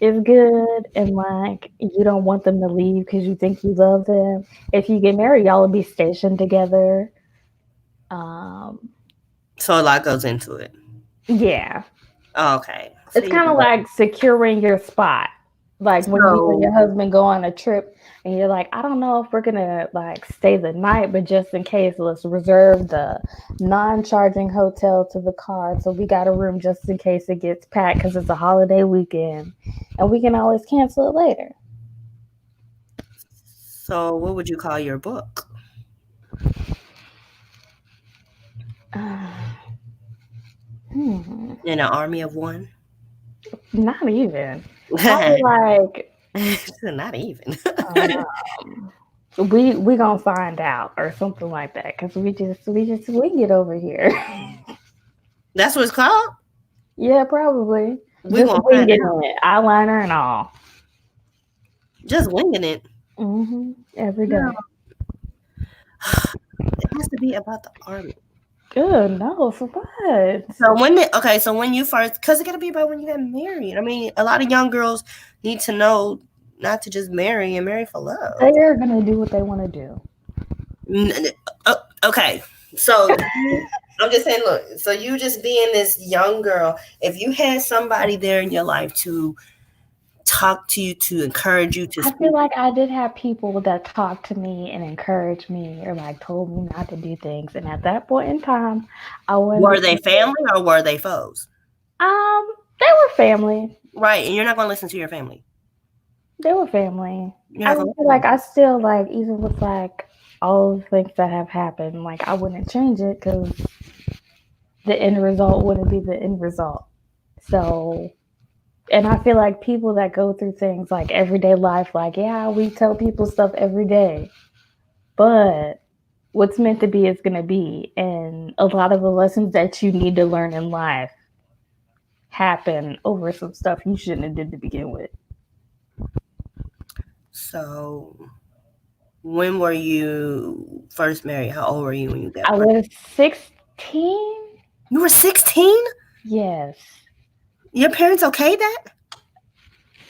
is good, and like you don't want them to leave because you think you love them. If you get married, y'all will be stationed together. Um, So a lot goes into it. yeah, Okay. it's See, kind of like securing your spot. Like when you and so your husband go on a trip and you're like, I don't know if we're gonna like stay the night, but just in case, let's reserve the non-charging hotel to the car. So we got a room just in case it gets packed because it's a holiday weekend, and we can always cancel it later. so what would you call your book? Hmm, In an army of one? not even. Probably like Not even. um, we gonna find out or something like that because we get over here. That's what it's called? Yeah, probably. We Just gonna find winging out. it, eyeliner and all. Just winging it. Every No, day. it has to be about the army. Good, no, for what? So when you first, because it got to be about when you got married. I mean, a lot of young girls need to know not to just marry and marry for love. They are gonna do what they want to do. Okay, so I'm just saying, look, so you just being this young girl, if you had somebody there in your life to talk to you, to encourage you, to I feel speak, like I did have people that talked to me and encouraged me or like told me not to do things. And at that point in time, I were wasn't. they family or were they foes? They were family. Right, and you're not going to listen to your family. They were family. You're I not going just to feel like I still like even with like all the things that have happened, like I wouldn't change it because the end result wouldn't be the end result. So, and I feel like people that go through things like everyday life, like, yeah, we tell people stuff every day, but what's meant to be is going to be. And a lot of the lessons that you need to learn in life happen over some stuff you shouldn't have did to begin with. So, when were you first married? How old were you when you I got married? was 16. You were 16? Yes. Your parents okay that?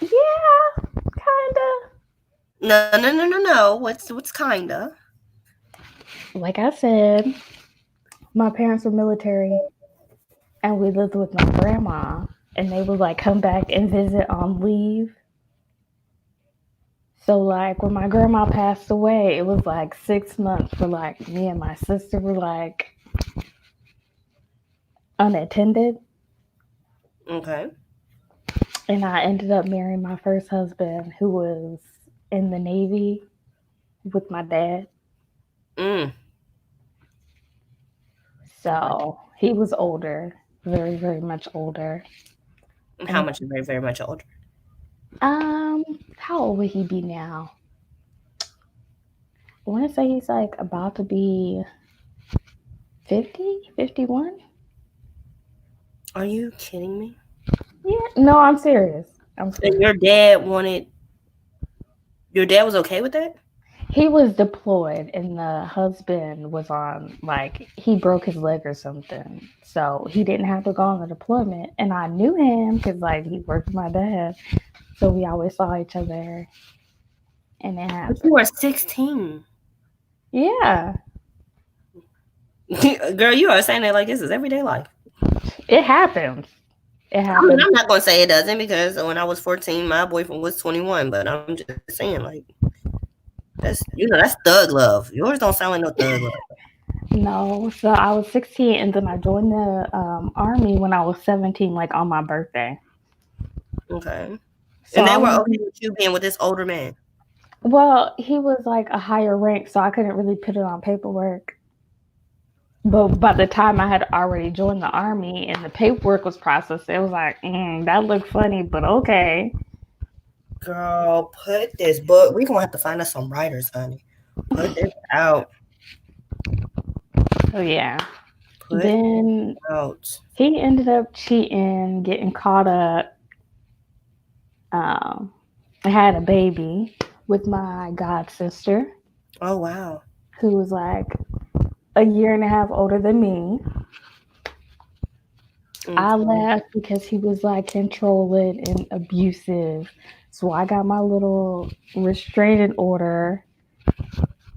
Yeah, kind of. No, no, no, no, no. What's kinda? Like I said, my parents were military and we lived with my grandma, and they would like come back and visit on leave. So like when my grandma passed away, it was like 6 months for like me and my sister were like unattended, Okay. and I ended up marrying my first husband who was in the Navy with my dad. Mm. So he was older, very very much older. How And much very, very much older? how old would he be now? I want to say he's like about to be 50, 51. Are you kidding me? Yeah, no, I'm serious. I'm And serious. your dad was okay with that? He was deployed, and the husband was on, like, he broke his leg or something. So he didn't have to go on the deployment. And I knew him because, like, he worked with my dad. So we always saw each other, and it But you happened. were 16. Yeah, Girl, you are saying that like this is everyday life. it happens. It I mean, happens. I'm not gonna say it doesn't because when I was 14, my boyfriend was 21. But I'm just saying, like, that's thug love. Yours don't sound like no thug love. No, so I was 16, and then I joined the army when I was 17, like on my birthday. Okay. So And they I were was, okay with you being with this older man. well, he was like a higher rank, so I couldn't really put it on paperwork. But by the time I had already joined the army and the paperwork was processed, it was like, that looked funny, but okay. Girl, put this book. We gonna have to find us some writers, honey. Put this out. So yeah. Put Then out. he ended up cheating, getting caught up. Um, I had a baby with my god sister, Oh wow. who was like a year and a half older than me. I Okay. left because he was like controlling and abusive. So I got my little restraining order.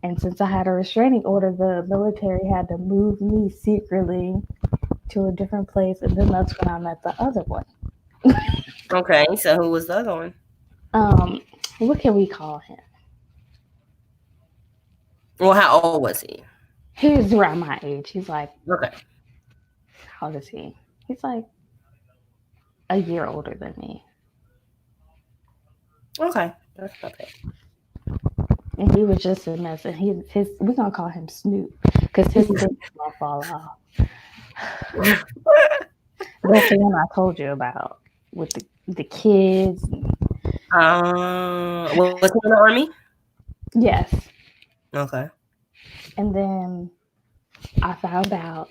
And since I had a restraining order, the military had to move me secretly to a different place. And then that's when I met the other one. Okay. So who was the other one? Um, what can we call him? Well, how old was he? He's around my age. He's like, Okay. how old is he? He's like a year older than me. Okay. That's okay. And he was just a mess. And his we're gonna call him Snoop because his thing was gonna fall off. That's the one I told you about with the kids. Was he in the army? Yes. Okay. And then I found out.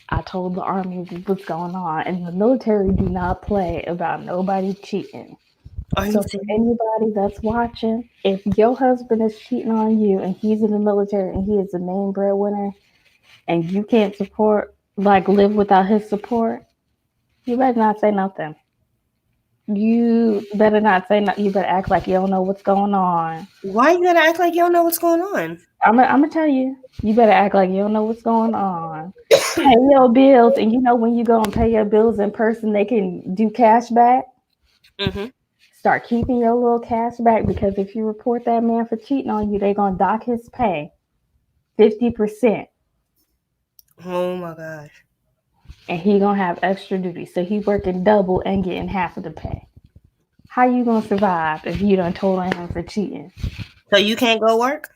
I told the army what's going on, and the military do not play about nobody cheating. Are you So for serious? anybody that's watching, if your husband is cheating on you and he's in the military and he is the main breadwinner, and you can't support like live without his support, you better not say nothing. You better not say nothing. You better act like you don't know what's going on. Why you gotta act like you don't know what's going on? I'm gonna tell you. You better act like you don't know what's going on. Pay your bills, and you know when you go and pay your bills in person, they can do cash back. Mm-hmm. Start keeping your little cash back because if you report that man for cheating on you, they're gonna dock his pay 50%, Oh my gosh. and he gonna have extra duty. So he working double and getting half of the pay. How you gonna survive if you done told on him for cheating? So you can't go work?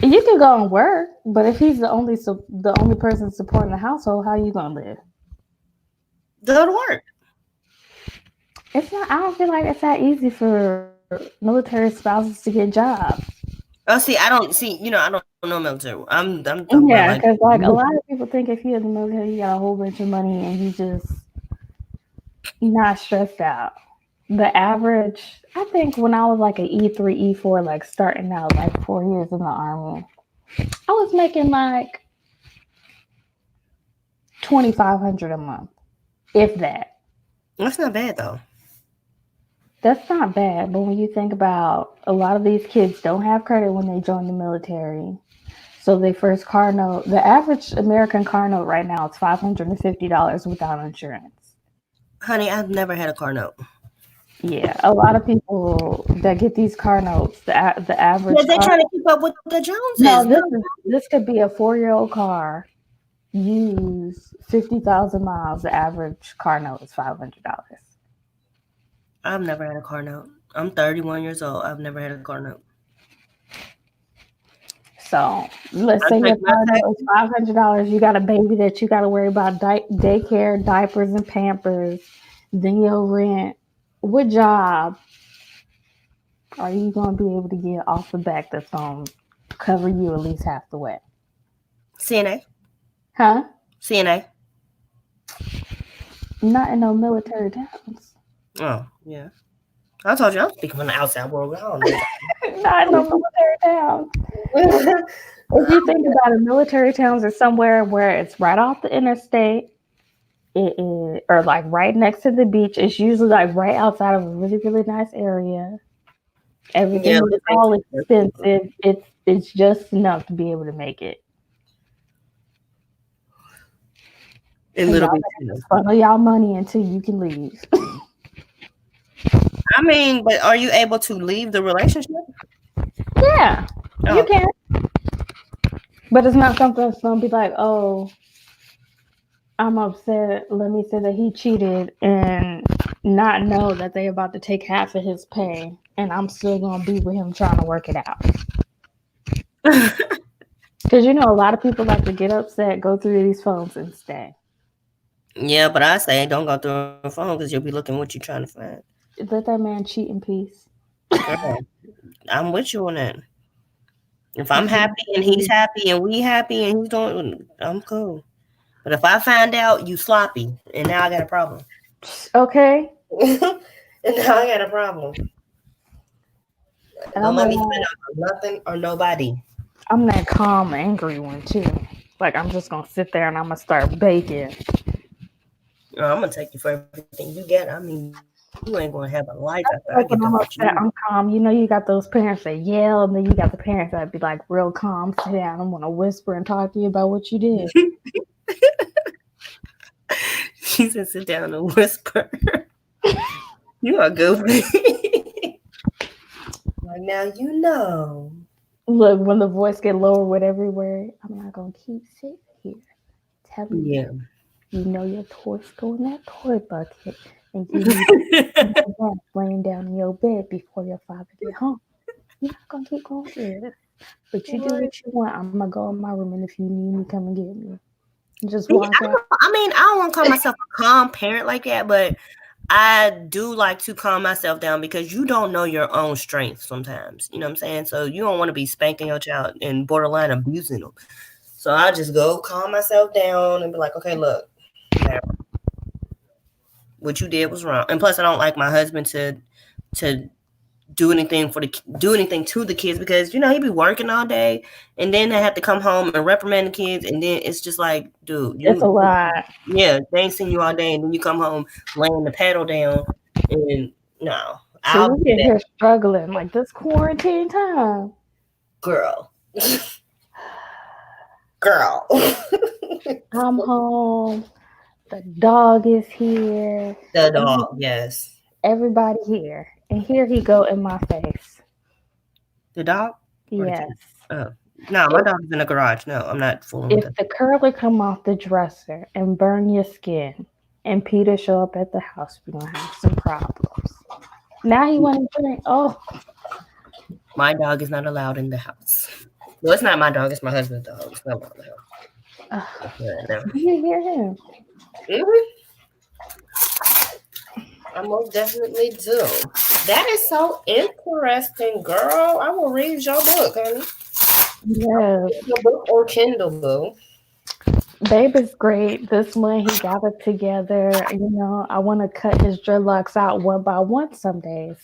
You can go and work, but if he's the only person supporting the household, how you gonna live? Go to work. It's not. I don't feel like it's that easy for military spouses to get jobs. Oh, see, I don't see. I don't know military. I'm talking about Yeah, like. because like a lot of people think if you're in the military, you got a whole bunch of money and you just not stressed out. The average, I think, when I was like an E3, E4, like starting out, like 4 years in the army, I was making like 2,500 a month, if that. That's not bad though. That's not bad, but when you think about a lot of these kids don't have credit when they join the military. So their first car note, the average American car note right now is $550 without insurance. Honey, I've never had a car note. Yeah, a lot of people that get these car notes, the Yeah, average they're car. trying to keep up with the Joneses. No, No, this could be a 4-year-old car. Use 50,000 miles. The average car note is $500. I've never had a car note. I'm 31 years old. I've never had a car note. So let's I say take your my car note is taxes. $500. You got a baby that you got to worry about daycare, diapers, and Pampers. Then your rent. What job are you going to be able to get off the back that's going to cover you at least half the way? CNA. Huh? CNA. Not in no military towns. Oh, yeah. I told you I'm speaking from the outside world. I don't know. Not in no military towns. If you think about it, military towns are somewhere where it's right off the interstate. It is, or like right next to the beach. It's usually like right outside of a really, really nice area. Yeah, Everything is this all ain't expensive. It's just enough to be able to make it. a And little y'all bit better too. just funnel y'all money until you can leave. I mean, but are you able to leave the relationship? Yeah, Oh, you okay. can. But it's not something that's gonna be like, oh, I'm upset. Let me say that he cheated and not know that they about to take half of his pay, and I'm still gonna be with him trying to work it out. Because you know, a lot of people like to get upset, go through these phones, and stay. Yeah, but I say don't go through a phone because you'll be looking what you're trying to find. Let that man cheat in peace. Girl, I'm with you on that. If I'm Let him happy and he's happy and we happy and he's doing, I'm cool. But if I find out you sloppy and now I got a problem, okay. and now I got a problem. And Don't I'm let like, me find out for nothing or nobody. I'm that calm, angry one too. Like I'm just gonna sit there and I'm gonna start baking. I'm gonna take you for everything you get. I mean, you ain't gonna have a life after I get done with Like you. when I'm upset, I'm calm. You know, you got those parents that yell, and then you got the parents that be like real calm, sit down and want to whisper and talk to you about what you did. She said, "Sit down and whisper." You are goofy. Like now you know. Look, when the voice get lower with every word, I'm not gonna keep sitting here telling you. Yeah. You know your toys go in that toy bucket, and you need to be laying down in your bed before your father get home. You're not gonna keep going through this. But you do What? what you want. I'm gonna go in my room, and if you need me, come and get me. Just Yeah, walk out. I mean, I don't want to call myself a calm parent like that, but I do like to calm myself down because you don't know your own strength sometimes. You know what I'm saying? So you don't want to be spanking your child and borderline abusing them. So I just go calm myself down and be like, okay, look, now what you did was wrong. And plus, I don't like my husband to do anything to the kids because he be working all day and then they have to come home and reprimand the kids and then it's just like, dude, It's a you lot. yeah, they ain't seen you all day and then you come home laying the paddle down and no, See, I'll we be get that here struggling like this quarantine time. girl. Girl. I'm home. The dog is here. The Every- dog, yes. Everybody here, and here he go in my face. The dog or the kid? Yes. Oh. No, my If dog is in the garage. No, I'm not fooling with if that. the curler come off the dresser and burn your skin, and Peter show up at the house, we're gonna have some problems. Now he want to drink. Oh, My dog is not allowed in the house. Well, it's not my dog, it's my husband's dog. It's not allowed in the house. Yeah, no. do you hear him? Mhm. I most definitely do. That is so interesting, girl. I will read your book, honey. Yes. Your book or Kindle, boo. Babe is great. This one he got it together. I want to cut his dreadlocks out one by one some days,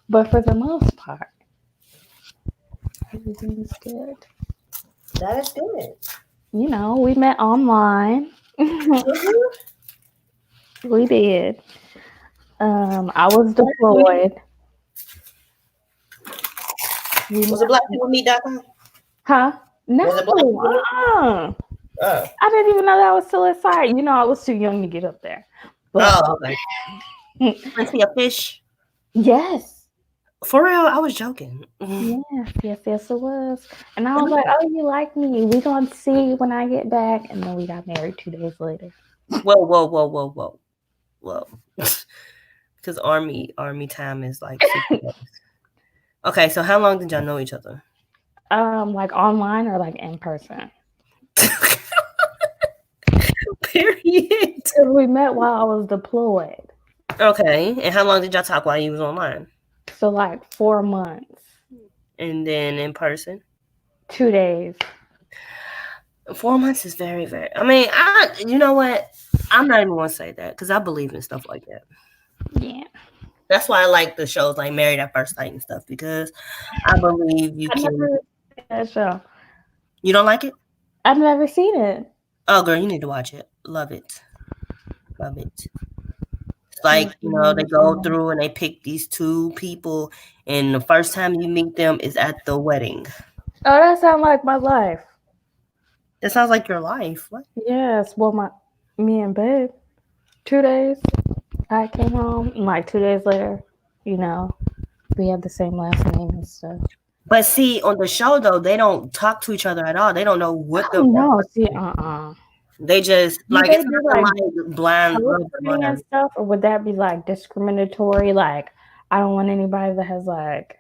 but for the most part, everything's good. That is good. We met online. Mhm. We did. I was Where did you meet? deployed. We Was it met. blackpeoplemeet.com? Huh? No. Was it black people meet? Oh. I didn't even know that was still a site. I was too young to get up there. But Oh, okay. Plenty of fish. yes. For real, I was joking. Yes, it was. And I was like, oh, you like me. We gonna see when I get back. And then we got married 2 days later. Whoa, whoa, whoa, whoa, whoa, whoa. Because army time is like 6 days. Okay, so how long did y'all know each other? Like online or like in person. Period. 'Cause we met while I was deployed. Okay, and how long did y'all talk while you was online? So like 4 months. And then in person? 2 days. 4 months is very, very. I mean, you know what? I'm not even gonna say that because I believe in stuff like that. Yeah. That's why I like the shows like Married at First Sight and stuff because I believe you I can. never seen that show. You don't like it? I've never seen it. Oh, girl, you need to watch it. Love it, love it. It's like I've never they seen go it. through and they pick these two people, and the first time you meet them is at the wedding. Oh, that sounds like my life. That sounds like your life. What? Yes. Well, me and babe. 2 days. I came home, and like 2 days later, you know, we have the same last name and stuff. But see, on the show though, they don't talk to each other at all. They don't know what the. Oh no, see, They just do like they it's do not like like blind love filtering and blind. stuff, or would that be like discriminatory? Like, I don't want anybody that has like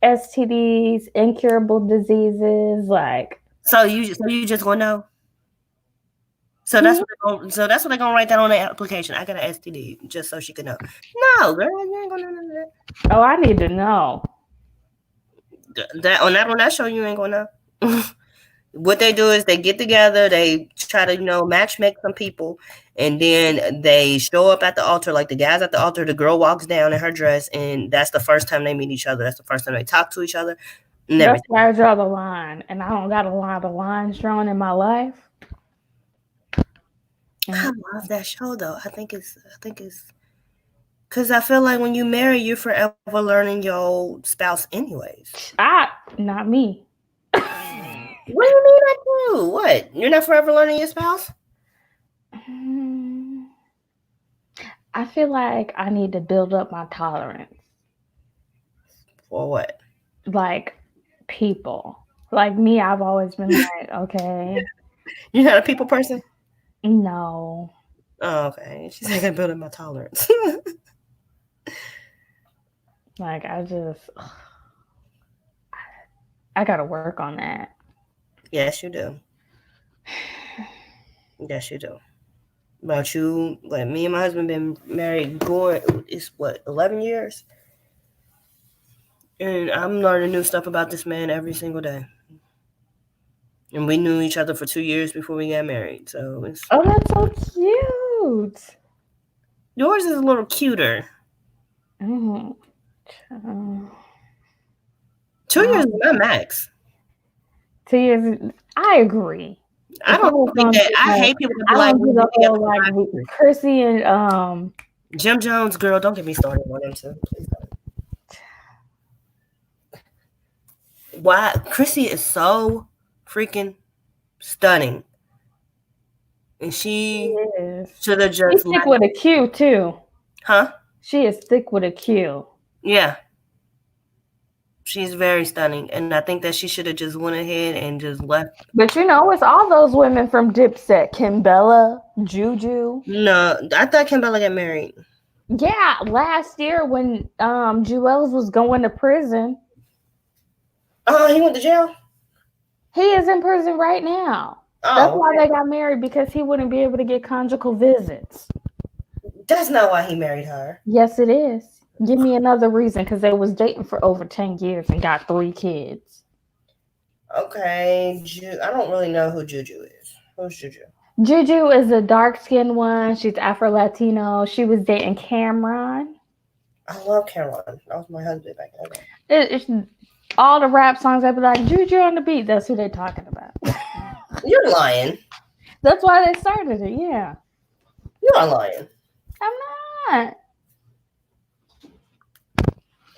STDs, incurable diseases, like. So you just gonna know. So that's Hmm? what they're gonna write that on the application. I got an STD just so she could know. No, girl, you ain't gonna know none of that. Oh, I need to know. That on that show you ain't gonna know. What they do is they get together, they try to match make some people, and then they show up at the altar. Like the guys at the altar, the girl walks down in her dress, and that's the first time they meet each other. That's the first time they talk to each other, and That's everything. where I draw the line, and I don't got a lot of lines drawn in my life. I love that show though. I think it's because I feel like when you marry, you're forever learning your spouse anyways. Not me. What do you mean I do? What? You're not forever learning your spouse? I feel like I need to build up my tolerance. For what? Like people. Like me, I've always been like, okay, You're not a people person? no. Oh, okay. She's like, I build up my tolerance. Like I gotta work on that. Yes, you do. Yes, you do. About you, like me and my husband been married going, it's what, 11 years? And I'm learning new stuff about this man every single day. And we knew each other for 2 years before we got married. So it's Oh, that's so cute. yours is a little cuter. Mm-hmm. 2 years is my max. 2 years. I agree. I If I don't was think gonna that do I that, hate people that be I like don't do we've the been together whole for like 5 years. Chrissy and Jim Jones, girl, don't get me started on him too. Please don't. Why Chrissy is so freaking stunning. And she is. should have She's just thick left. with a Q too. Huh? She is thick with a Q. Yeah. She's very stunning. And I think that she should have just went ahead and just left. But you know, it's all those women from Dipset, Kimbella, Juju. No, I thought Kimbella got married. Yeah, last year when Jewels was going to prison, Oh, he went to jail? he is in prison right now. That's Oh, why okay. they got married, because he wouldn't be able to get conjugal visits. That's not why he married her. Yes, it is. Give me another reason, because they was dating for over 10 years and got 3 kids. Okay, I don't really know who Juju is. Who's Juju? Juju is a dark-skinned one. She's Afro-Latino. She was dating Cameron. I love Caroline. That was my husband back in the day. It's all the rap songs, I'd be like, Juju on the beat. That's who they're talking about. You're lying. That's why they started it, yeah. You are lying. I'm not.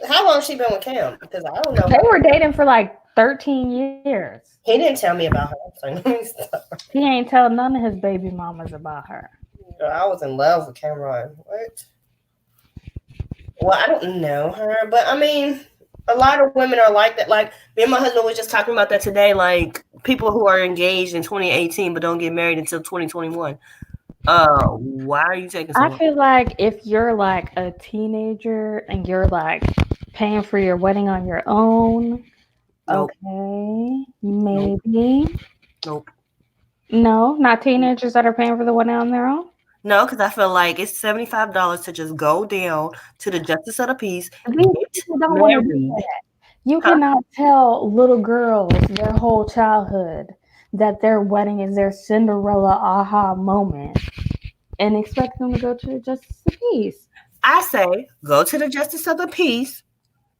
How long has she been with Cam? Because I don't know. They were dating for like 13 years. He didn't tell me about her. So let me stop. He ain't tell none of his baby mamas about her. Girl, I was in love with Cameron. What? Well, I don't know her, but I mean, a lot of women are like that. Like me and my husband was just talking about that today. Like people who are engaged in 2018 but don't get married until 2021. Why are you taking so long? I feel like if you're like a teenager and you're like paying for your wedding on your own, Nope. okay, maybe. Nope. No, not teenagers that are paying for the wedding on their own. No, because I feel like it's $75 to just go down to the Justice of the Peace. These people don't want to do that. You cannot tell little girls their whole childhood that their wedding is their Cinderella aha moment and expect them to go to the Justice of the Peace. I say go to the Justice of the Peace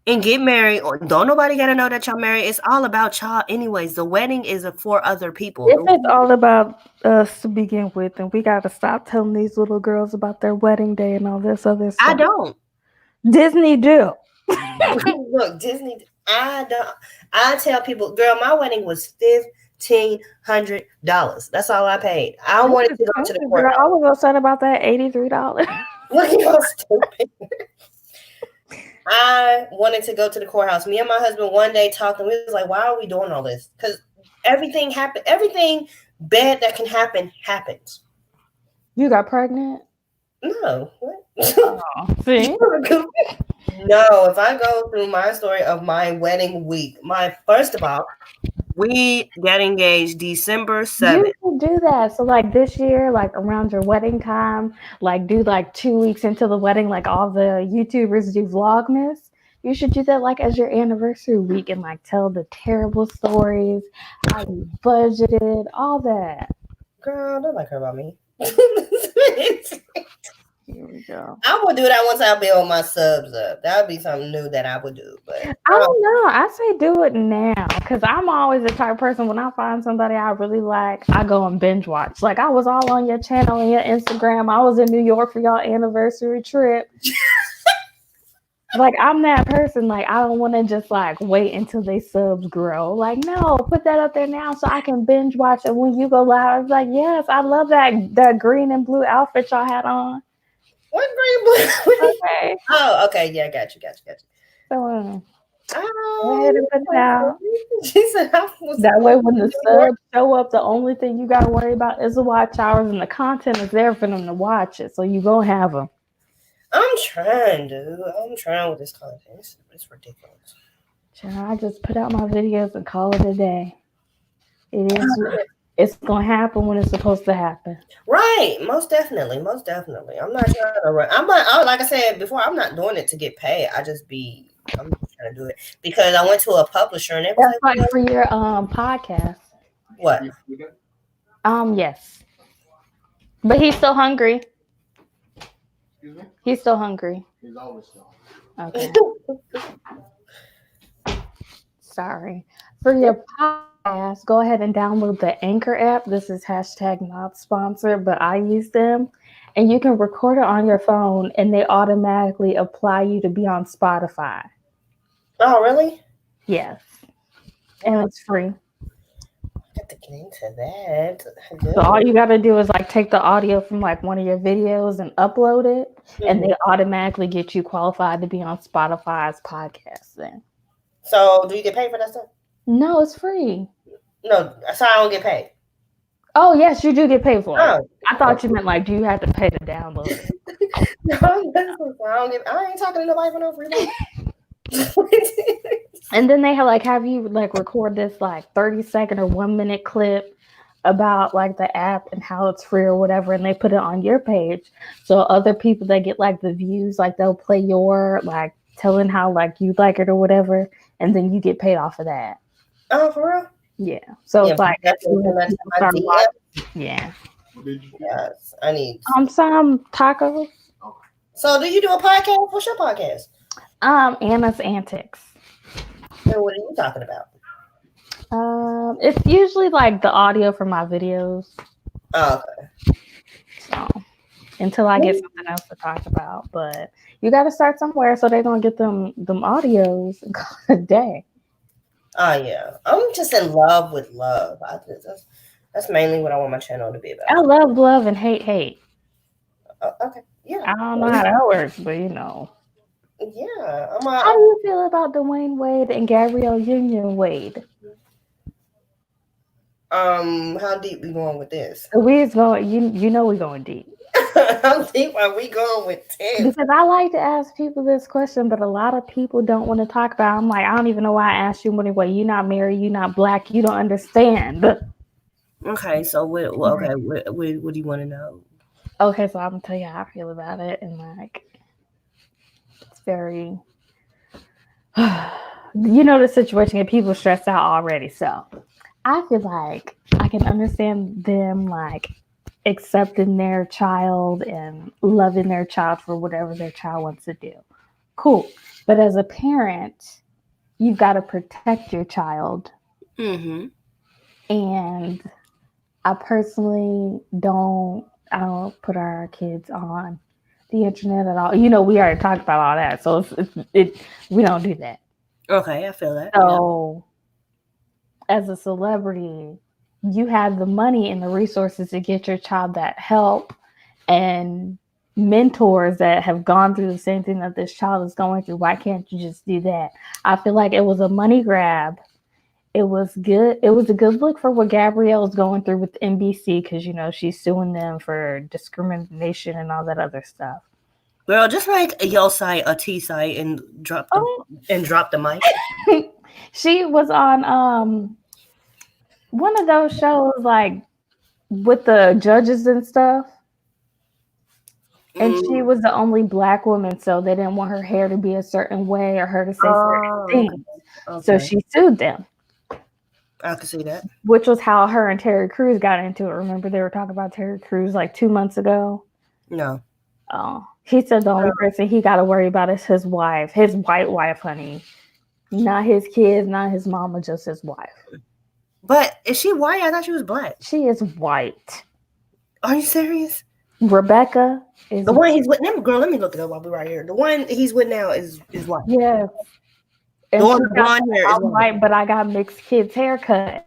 and get married. Don't nobody gotta know that y'all married. It's all about y'all anyways. The wedding is for other people. If it's all about us to begin with, then we gotta stop telling these little girls about their wedding day and all this other stuff. I don't. Disney do. Look, Disney. I don't. I tell people, girl, my wedding was $1,500. That's all I paid. I wanted to go to the courthouse. I was upset about that $83. Look at how stupid. I wanted to go to the courthouse. Me and my husband one day talked, and we was like, "Why are we doing all this?" Because everything happened. Everything bad that can happen happens. You got pregnant? No. What? Oh, see? No. If I go through my story of my wedding week, first of all, we got engaged December 7th. You can do that. So like this year, like around your wedding time, like do like 2 weeks into the wedding, like all the YouTubers do Vlogmas. You should do that like as your anniversary week and like tell the terrible stories, how you budgeted, all that. Girl, don't like her about me. Here we go. I would do that once I build my subs up. That would be something new that I would do. But I don't know. I say do it now because I'm always the type of person when I find somebody I really like, I go and binge watch. Like I was all on your channel and your Instagram. I was in New York for y'all anniversary trip. Like I'm that person. Like I don't want to just like wait until they subs grow. Like no, put that up there now so I can binge watch. And when you go live, I was like, yes, I love that green and blue outfit y'all had on. what green blue? Okay, Oh, okay. Yeah, got you. so go ahead You and put it out. she said I was That way, when the New York. subs show up, the only thing you gotta worry about is the watch hours, and the content is there for them to watch it. So you gonna have them. I'm trying, dude. I'm trying with this content. It's ridiculous. I just put out my videos and call it a day. It is. It's gonna happen when it's supposed to happen. Right, most definitely, most definitely. I'm not trying to run. I'm not. Like I said before, I'm not doing it to get paid. I'm just trying to do it because I went to a publisher and it was That's like, like for your podcast. what? Yes, but he's still hungry. He's still hungry. He's always so. Okay. Sorry. For your podcast, go ahead and download the Anchor app. This is hashtag not sponsored, but I use them. And you can record it on your phone and they automatically apply you to be on Spotify. Oh, really? Yes. And it's free. I got to get into that. So all you gotta do is like take the audio from like one of your videos and upload it, and they automatically get you qualified to be on Spotify's podcast then. So, do you get paid for that stuff? No, it's free. No, so I don't get paid. Oh yes, you do get paid for it. Oh. I thought you meant like, do you have to pay to download it? No, I ain't talking to nobody for no free money. And then they have you like record this like 30-second or 1-minute clip about like the app and how it's free or whatever, and they put it on your page. So other people that get like the views, like they'll play your like telling how like you like it or whatever, and then you get paid off of that. Oh, for real? Yeah. So it's like that's yeah. Yes, I need some tacos. So, do you do a podcast? What's your podcast? Anna's Antics. And what are you talking about? It's usually like the audio from my videos. Oh, okay. So until I get something else to talk about, but you got to start somewhere, so they're gonna get them audios and call it a day. Oh yeah, I'm just in love with love. That's mainly what I want my channel to be about. I love and hate. Okay, yeah. I don't know how that works, but you know. Yeah, how do you feel about Dwayne Wade and Gabrielle Union Wade? How deep we going with this? We're going. You know we're going deep. How deep are we going with this? Because I like to ask people this question, but a lot of people don't want to talk about it. I'm like, I don't even know why I asked you anyway. You're not married. You're not black. You don't understand. Okay, so what do you want to know? Okay, so I'm gonna tell you how I feel about it, and like, it's very, you know, the situation and people stressed out already. So I feel like I can understand them like accepting their child and loving their child for whatever their child wants to do. Cool. But as a parent, you've got to protect your child. Mm-hmm. And I personally don't put our kids on the internet at all. You know, we already talked about all that. So we don't do that. Okay, I feel that. So as a celebrity, you have the money and the resources to get your child that help and mentors that have gone through the same thing that this child is going through. Why can't you just do that? I feel like it was a money grab. It was good. It was a good look for what Gabrielle is going through with NBC because, you know, she's suing them for discrimination and all that other stuff. Girl, just like a Yo site, a T site, and drop the mic. She was on one of those shows like with the judges and stuff. And she was the only black woman, so they didn't want her hair to be a certain way or her to say certain things. Okay. So she sued them. I can see that. Which was how her and Terry Crews got into it. Remember they were talking about Terry Crews like 2 months ago? No. Oh, he said the only person he got to worry about is his wife, his white wife, honey. Not his kids, not his mama, just his wife. But is she white? I thought she was black. She is white. Are you serious? Rebecca is The one he's with now, girl, let me look it up while we're right here. The one he's with now is white. yes. The And one she with got blonde hair is I'm white. white, but I got mixed kids haircut.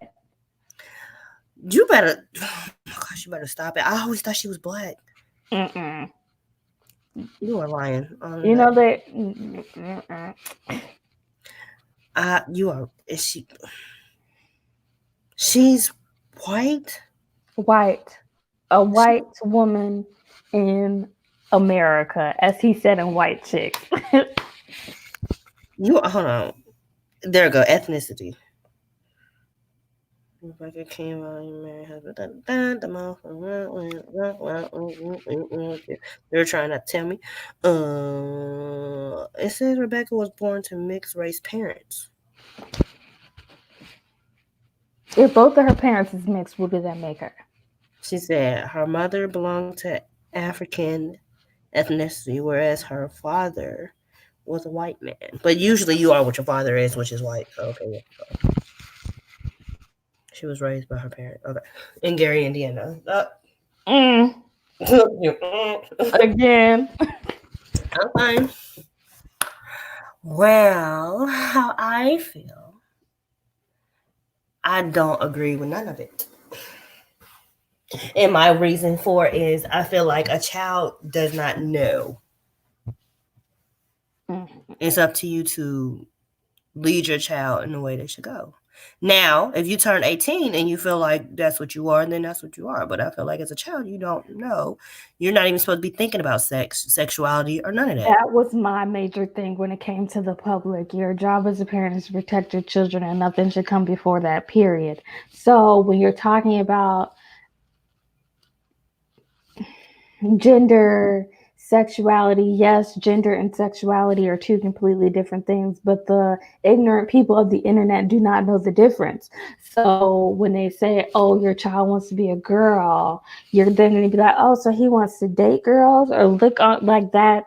You better, oh my gosh, you better stop it. I always thought she was black. Mm-mm. You are lying. You know that. You are. Is she? She's white. White, a white woman in America, as he said in White Chicks. You hold on. There we go. Ethnicity. Rebecca came out and married husband. They're trying to tell me. It says Rebecca was born to mixed race parents. If both of her parents is mixed, what does that make her? She said her mother belonged to African ethnicity, whereas her father was a white man. But usually you are what your father is, which is white. So, okay, yeah. She was raised by her parents. Okay. In Gary, Indiana. Again. Okay. Well, how I feel, I don't agree with none of it. And my reason for it is I feel like a child does not know. It's up to you to lead your child in the way they should go. Now, if you turn 18 and you feel like that's what you are, then that's what you are. But I feel like as a child, you don't know. You're not even supposed to be thinking about sex, sexuality, or none of that. That was my major thing when it came to the public. Your job as a parent is to protect your children, and nothing should come before that, period. So when you're talking about gender, sexuality, yes, gender and sexuality are two completely different things, but the ignorant people of the internet do not know the difference. So when they say, oh, your child wants to be a girl, you're then going to be like, oh, so he wants to date girls or look on like that.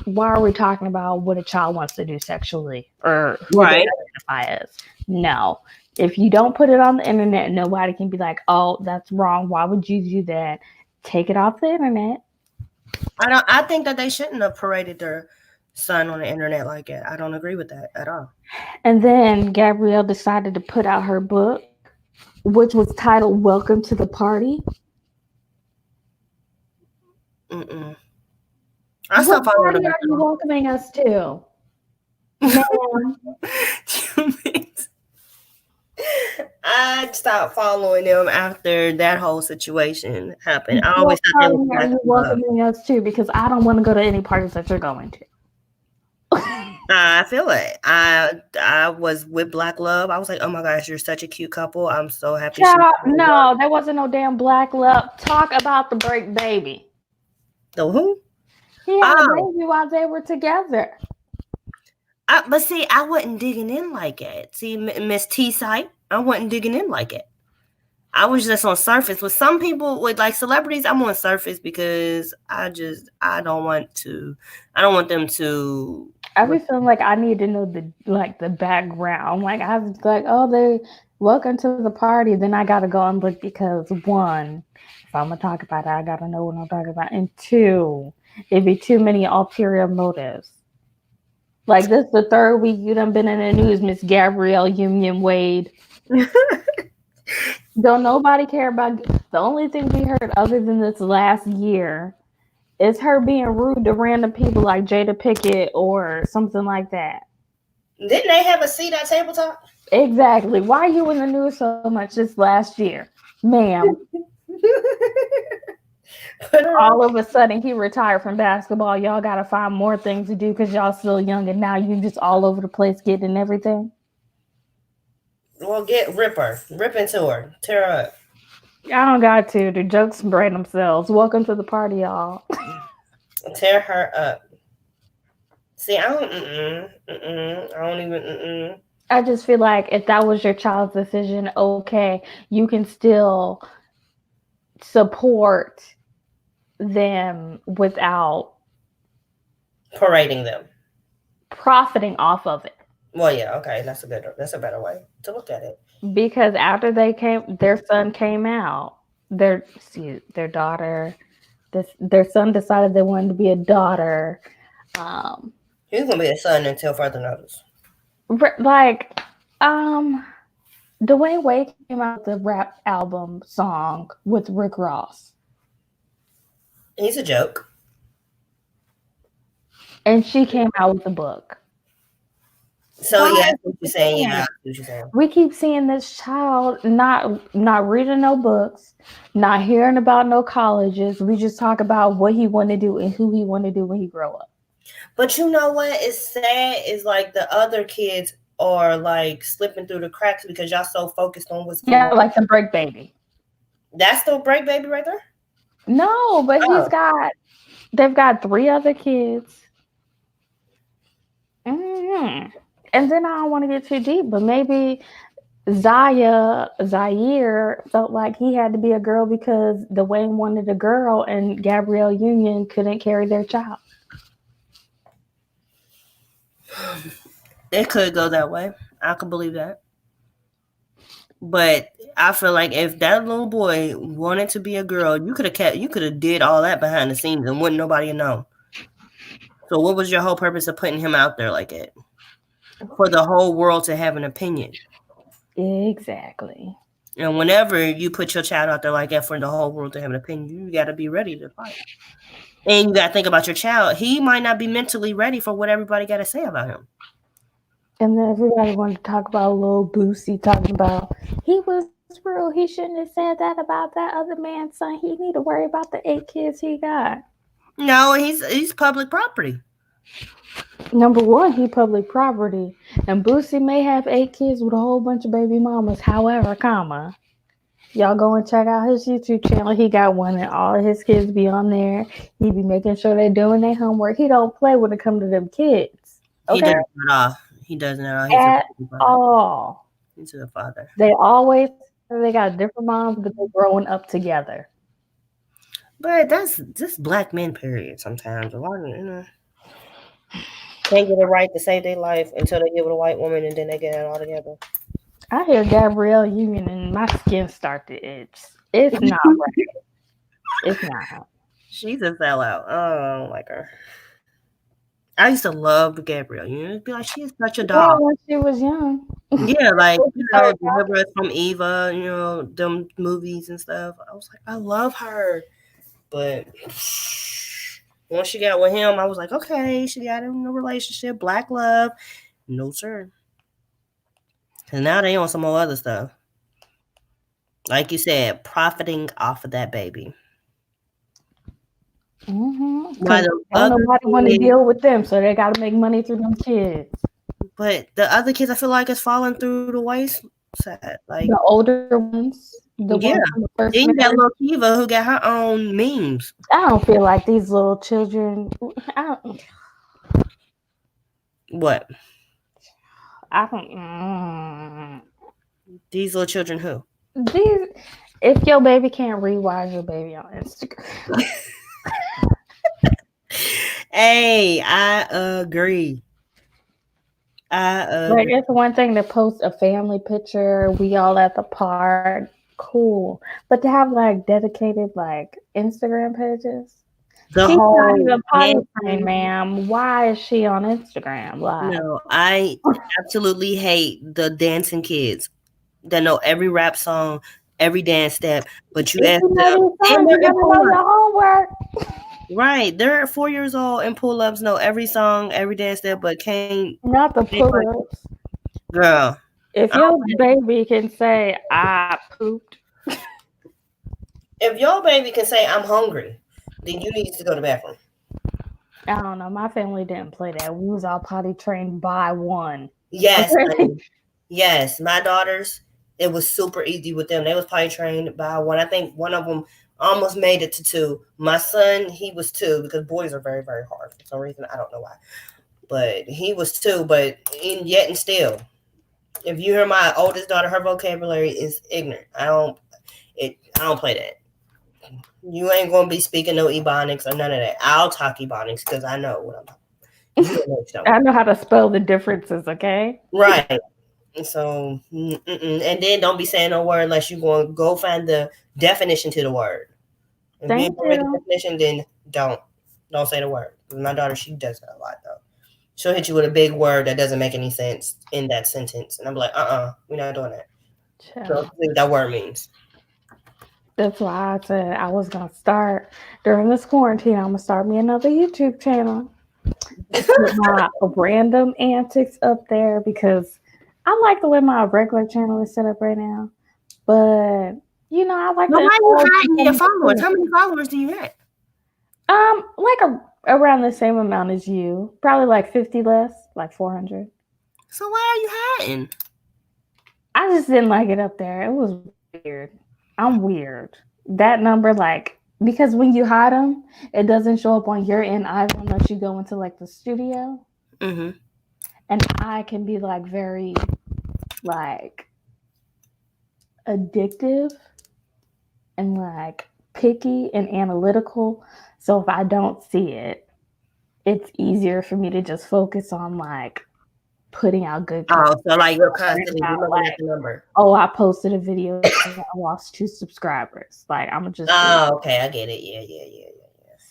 Why are we talking about what a child wants to do sexually or who they identify as? No. If you don't put it on the internet, nobody can be like, oh, that's wrong. Why would you do that? Take it off the internet. I think that they shouldn't have paraded their son on the internet like that. I don't agree with that at all. And then Gabrielle decided to put out her book, which was titled Welcome to the Party. I What stopped following party are you welcoming us to? Ma'am. I stopped following them after that whole situation happened. I What always thought they party was are black you welcoming us to? Because I don't want to go to any parties that you're going to. I feel it. I was with Black Love. I was like, oh my gosh, you're such a cute couple. I'm so happy. No, there wasn't no damn Black Love. Talk about the break baby. The who? He had a baby while they were together. But see, I wasn't digging in like it. See, Miss T site, I wasn't digging in like it. I was just on surface. With some people, with like celebrities, I'm on surface because I don't want them to. I be feeling like I need to know the background. Like I was like, oh, they welcome to the party. Then I gotta go and look because one, if I'm gonna talk about it, I gotta know what I'm talking about. And two, it'd be too many ulterior motives. Like this the third week you done been in the news, Miss Gabrielle Union Wade. Don't nobody care about the only thing we heard other than this last year is her being rude to random people like Jada Pickett or something like that. Didn't they have a seat at tabletop? Exactly. Why are you in the news so much this last year, ma'am? All of a sudden he retired from basketball. Y'all gotta find more things to do because y'all still young and now you just all over the place getting everything. Well, rip into her, tear her up. I don't got to. The jokes spread themselves. Welcome to the party, y'all. Tear her up. See, I don't even. I just feel like if that was your child's decision, okay, you can still support them without Parading them. profiting off of it. Well, yeah, okay, that's a better way to look at it. Because after their son came out, their daughter, their son decided they wanted to be a daughter. Um, He's gonna be a son until further notice. like, Dwayne Wade came out with a rap album song with Rick Ross, He's a joke. and she came out with a book. So Why yeah, is that's what you're this saying. Yeah, I thing? see what you're saying. We keep seeing this child not reading no books, not hearing about no colleges. We just talk about what he want to do and who he want to do when he grow up. But you know what is sad is like the other kids are like slipping through the cracks because y'all so focused on what's going Yeah, on. like the break baby. That's the break baby right there. No, but Oh, they've got three other kids. hmm And then I don't want to get too deep, but maybe Zaire felt like he had to be a girl because Dwayne wanted a girl and Gabrielle Union couldn't carry their child. it could go that way. I could believe that. But I feel like if that little boy wanted to be a girl, you could have did all that behind the scenes and wouldn't nobody know. So what was your whole purpose of putting him out there like that? For the whole world to have an opinion. Exactly. And whenever you put your child out there like that for the whole world to have an opinion, you got to be ready to fight. And you got to think about your child. He might not be mentally ready for what everybody got to say about him. And then everybody wanted to talk about little Boosie talking about he was real. He shouldn't have said that about that other man's son. He need to worry about the 8 kids he got. No, he's public property. Number one, he public property, and Boosie may have 8 kids with a whole bunch of baby mamas. However, comma, y'all go and check out his YouTube channel. He got one, and all of his kids be on there. He be making sure they're doing their homework. He don't play when it come to them kids. He Okay, doesn't at all. He doesn't at all. at all. He's a father. They always they got different moms, but they're growing up together. But that's just black men, period. Sometimes a lot of can't get it right to save their life until they get with a white woman and then they get it all together. I hear Gabrielle Union and my skin start to itch. It's not right. It's not. She's a sellout. I don't like her. I used to love Gabrielle. You know, it'd be like she is such a Yeah, doll. when she was young. Yeah, like Her Deliver Us from Eva. Them movies and stuff. I was like, I love her, but once she got with him, I was like, okay, she got in a relationship, black love. No sir. And now they on some more other stuff. Like you said, profiting off of that baby. Why Because the don't other nobody want to kids, deal with them, so they got to make money through them kids. but the other kids, I feel like it's falling through the wayside. Like, The older ones, the yeah. ones from the first Then you got marriage. little Kiva who got her own memes. I don't feel like these little children. I don't. What? I don't. These little children who? These. If your baby can't read, why is your baby on Instagram? Hey, I agree. Like it's one thing to post a family picture, we all at the park, cool. But to have like dedicated like Instagram pages, The she's not whole even potty trained, dancing. ma'am. Why is she on Instagram live? No, I absolutely hate the dancing kids that know every rap song, every dance step, but you If ask you know them, these and songs, they're you in gotta know your homework. right. They're 4 years old and pull ups know every song, every dance step, but Not the can't play. pull-ups. Girl, If I your don't- baby can say I pooped, if your baby can say I'm hungry, then you need to go to the bathroom. I don't know. My family didn't play that. We was all potty trained by one. Yes, Okay. honey. Yes, my daughters. It was super easy with them. They was potty trained by one. I think one of them almost made it to two. My son, he was two because boys are very, very hard for some reason. I don't know why, but he was two. But yet and still, if you hear my oldest daughter, her vocabulary is ignorant. I don't play that. You ain't gonna be speaking no ebonics or none of that. I'll talk ebonics because I know what I'm talking. You don't know what you're talking I about. know how to spell the differences, okay? Right. So, and then don't be saying no word unless you going to go find the definition to the word. If you ain't Thank gonna read the you. definition, then don't say the word. My daughter, she does that a lot though. She'll hit you with a big word that doesn't make any sense in that sentence, and I'm like, we're not doing that. So Chill. see what that word means. That's why I said I was gonna start during this quarantine. I'm gonna start me another YouTube channel. Just put my random antics up there because I like the way my regular channel is set up right now. But I like But to why are you indulge in hiding some your of the followers? How things. many followers do you have? Around the same amount as you. Probably like 50 less, like 400. So why are you hiding? I just didn't like it up there. It was weird. I'm weird. That number, like, because when you hide them, it doesn't show up on your end either unless you go into like the studio. Mm-hmm. And I can be like very like addictive and like picky and analytical. So if I don't see it, it's easier for me to just focus on like putting out good Oh, content. so like you're Worrying constantly about looking at like, the number. oh, I posted a video today, I lost 2 subscribers. Like I'm just do Oh, okay, I get it. Yeah.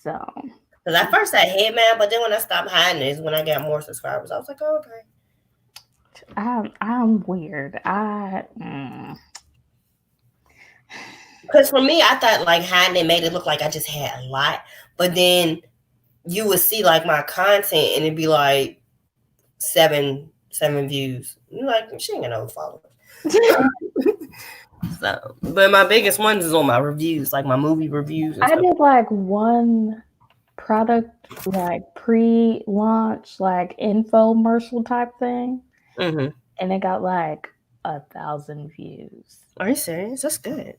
so. Because at first I hate man, but then when I stopped hiding is when I got more subscribers. I was like, oh, okay. I'm weird. Because for me, I thought like hiding it made it look like I just had a lot, but then you would see like my content and it'd be like seven views. You're like, she ain't got no followers. So, but my biggest ones is on my reviews, like my movie reviews and I stuff. did like one product like pre-launch like infomercial type thing, Mm-hmm. and it got like 1,000 views. Are you serious? That's good.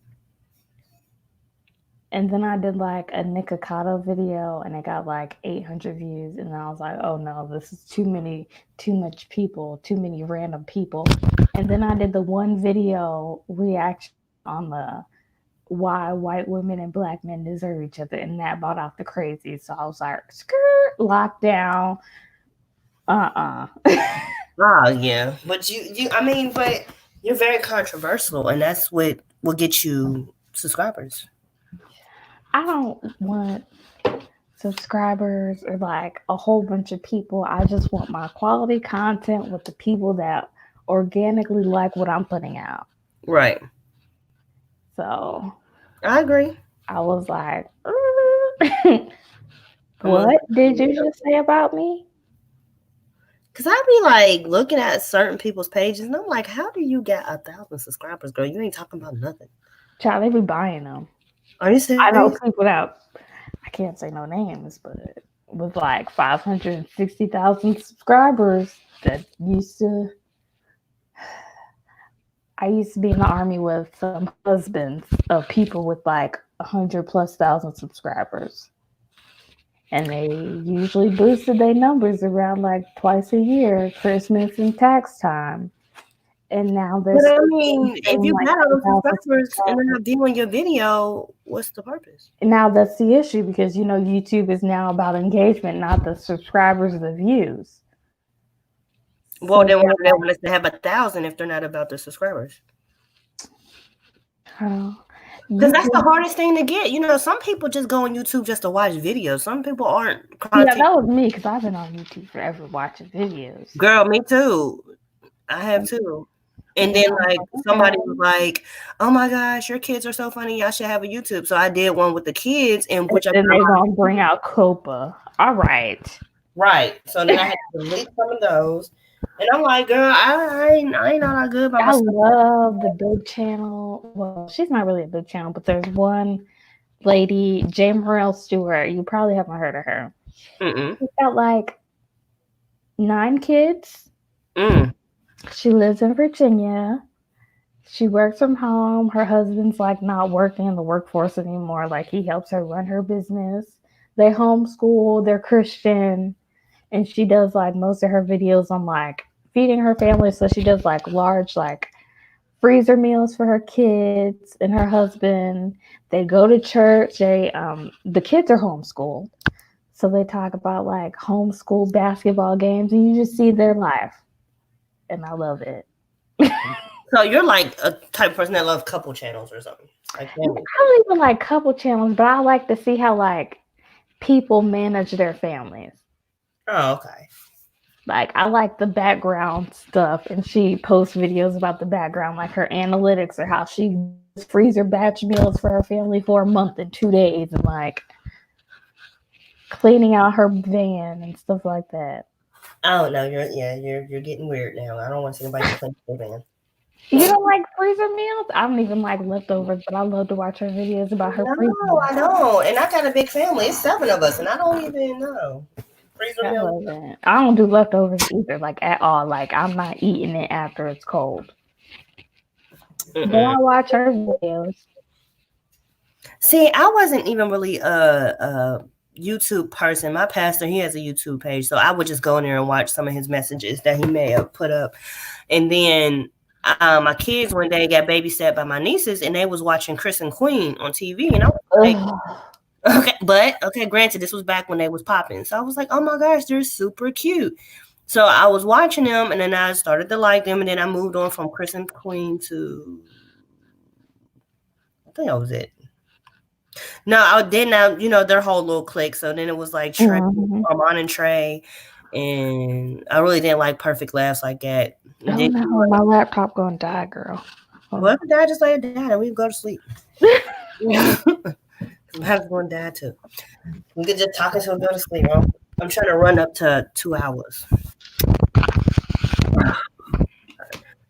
And then I did like a Nikocado video and it got like 800 views. And then I was like, oh no, this is too much people, too many random people. And then I did the one video reaction on the why white women and black men deserve each other. And that brought out the crazy. So I was like, skirt, lockdown. Uh Oh yeah, but I mean, but you're very controversial, and that's what will get you subscribers. I don't want subscribers or like a whole bunch of people. I just want my quality content with the people that organically like what I'm putting out. Right. So I agree. I was like, I'm gonna, what did you just say about me? cause I be like looking at certain people's pages, and I'm like, how do you get 1,000 subscribers, girl? You ain't talking about nothing. Child, they be buying them. Are you I know serious? people that I can't say no names, but with like 560,000 subscribers that used to. I used to be in the army with some husbands of people with like 100+ thousand subscribers. And they usually boosted their numbers around like twice a year, Christmas and tax time. And now they're But I still mean, if saying you like got all those 10,000 subscribers and they're subscribers. not viewing your video, what's the purpose? And now that's the issue because YouTube is now about engagement, not the subscribers or the views. Well, So then why they're do they want us to have 1,000 if they're not about the subscribers? like, Because that's the YouTube. hardest thing to get. Some people just go on YouTube just to watch videos. Some people aren't Yeah, content. that was me because I've been on YouTube forever watching videos. Girl, me too. I have too. And And then I was like like, somebody okay. was like, "Oh my gosh, your kids are so funny. Y'all should have a YouTube." So I did one with the kids, in And which I got then a they're lot. gonna bring out Copa. All right. Right. So then I had to delete some of those, and I'm like, "Girl, I ain't all that good by I myself." love the big channel. Well, she's not really a big channel, but there's one lady, J. Morel Stewart. You probably haven't heard of her. Mm-mm. She's got like 9 kids. Mm. She lives in Virginia. She works from home. Her husband's like not working in the workforce anymore. Like he helps her run her business. They homeschool, they're Christian, and she does like most of her videos on like feeding her family. So she does like large like freezer meals for her kids and her husband. They go to church. The kids are homeschooled. So they talk about like homeschool basketball games and you just see their life. And I love it. So you're like a type of person that loves couple channels or something. Like I family. don't even like couple channels, but I like to see how like people manage their families. Oh, okay. Like I like the background stuff and she posts videos about the background, like her analytics or how she does freezer batch meals for her family for a month in 2 days and like cleaning out her van and stuff like that. I don't know. You're getting weird now. I don't want to see anybody complain about their van. You don't like freezer meals? I don't even like leftovers, but I love to watch her videos about her freezer No, meals. I don't. And I got a big family. It's 7 of us, and I don't even know. Freezer I meal. love it. I don't do leftovers either, like at all. Like I'm not eating it after it's cold. But Mm-mm. I watch her videos. See, I wasn't even really a YouTube person. My pastor, he has a YouTube page, so I would just go in there and watch some of his messages that he may have put up. And then my kids one day got babysat by my nieces, and they was watching Chris and Queen on TV, and I was like, Ugh. okay, but okay, granted, this was back when they was popping, so I was like, oh my gosh, they're super cute. So I was watching them, and then I started to like them, and then I moved on from Chris and Queen to I think that was it. No, I did now, their whole little clique. So then it was like Trey, Mhm. Armand and Trey, and I really didn't like Perfect Laughs like that. And Oh then no, my laptop gonna die, girl. Hold well, if it died, just let it die, and we go to sleep. on. Perhaps going to die too. We could just talk until we go to sleep. Bro. I'm trying to run up to 2 hours.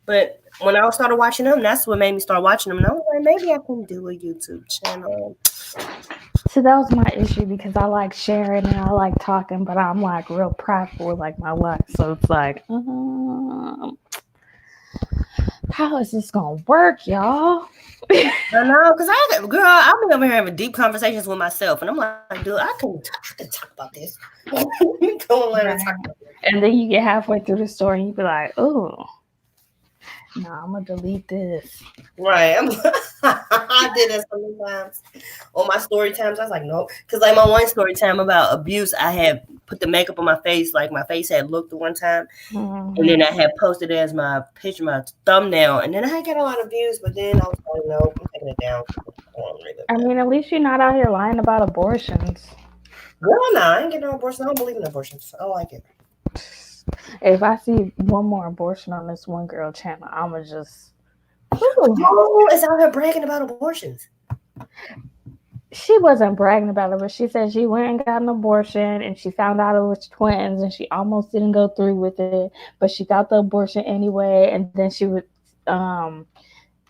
But when I started watching them, that's what made me start watching them. And I was like, maybe I can do a YouTube channel. So that was my issue because I like sharing and I like talking, but I'm like real prideful with like my life. So it's like, how is this gonna work, y'all? I know, because I've been over here having deep conversations with myself, and I'm like, dude, I can talk about this. Go and learn and talk Right. about this. And then you get halfway through the story and you be like, oh, no, I'm gonna delete this. Right. I did that sometimes on my story times. I was like, nope. Because, like, my one story time about abuse, I had put the makeup on my face. Like, my face had looked the one time. And then I had posted it as my picture, my thumbnail. And then I had got a lot of views. But then I was like, nope, I'm taking it down. I don't relive I that. mean, at least you're not out here lying about abortions. Girl, no, I ain't getting no abortion. I don't believe in abortions. I don't like it. If I see one more abortion on this one girl channel, I'ma just. Who is out here bragging about abortions? She wasn't bragging about it, but she said she went and got an abortion and she found out it was twins and she almost didn't go through with it, but she got the abortion anyway. And then um,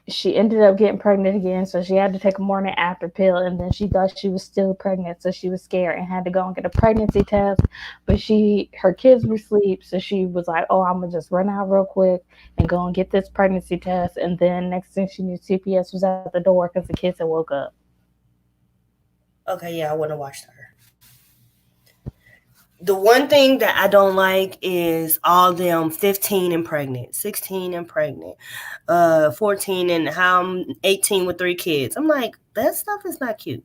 she ended up getting pregnant again, so she had to take a morning after pill. And then she thought she was still pregnant, so she was scared and had to go and get a pregnancy test. But her kids were asleep, so she was like, "Oh, I'm gonna just run out real quick and go and get this pregnancy test." And then next thing she knew, CPS was at the door because the kids had woke up. Okay, yeah, I wouldn't have watched her. The one thing that I don't like is all them 15 and pregnant, 16 and pregnant, 14 and how I'm 18 with 3 kids. I'm like, that stuff is not cute.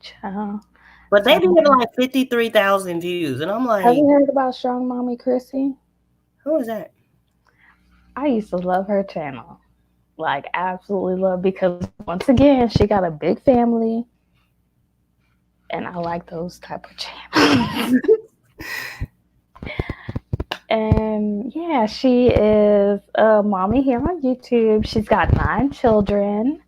Child. But they be having like 53,000 views. And I'm Have like, you heard about Strong Mommy Chrissy? who is that? I used to love her channel. Like, absolutely love because once again, she got a big family. And I like those type of channels. And yeah, she is a mommy here on YouTube. She's got 9 children.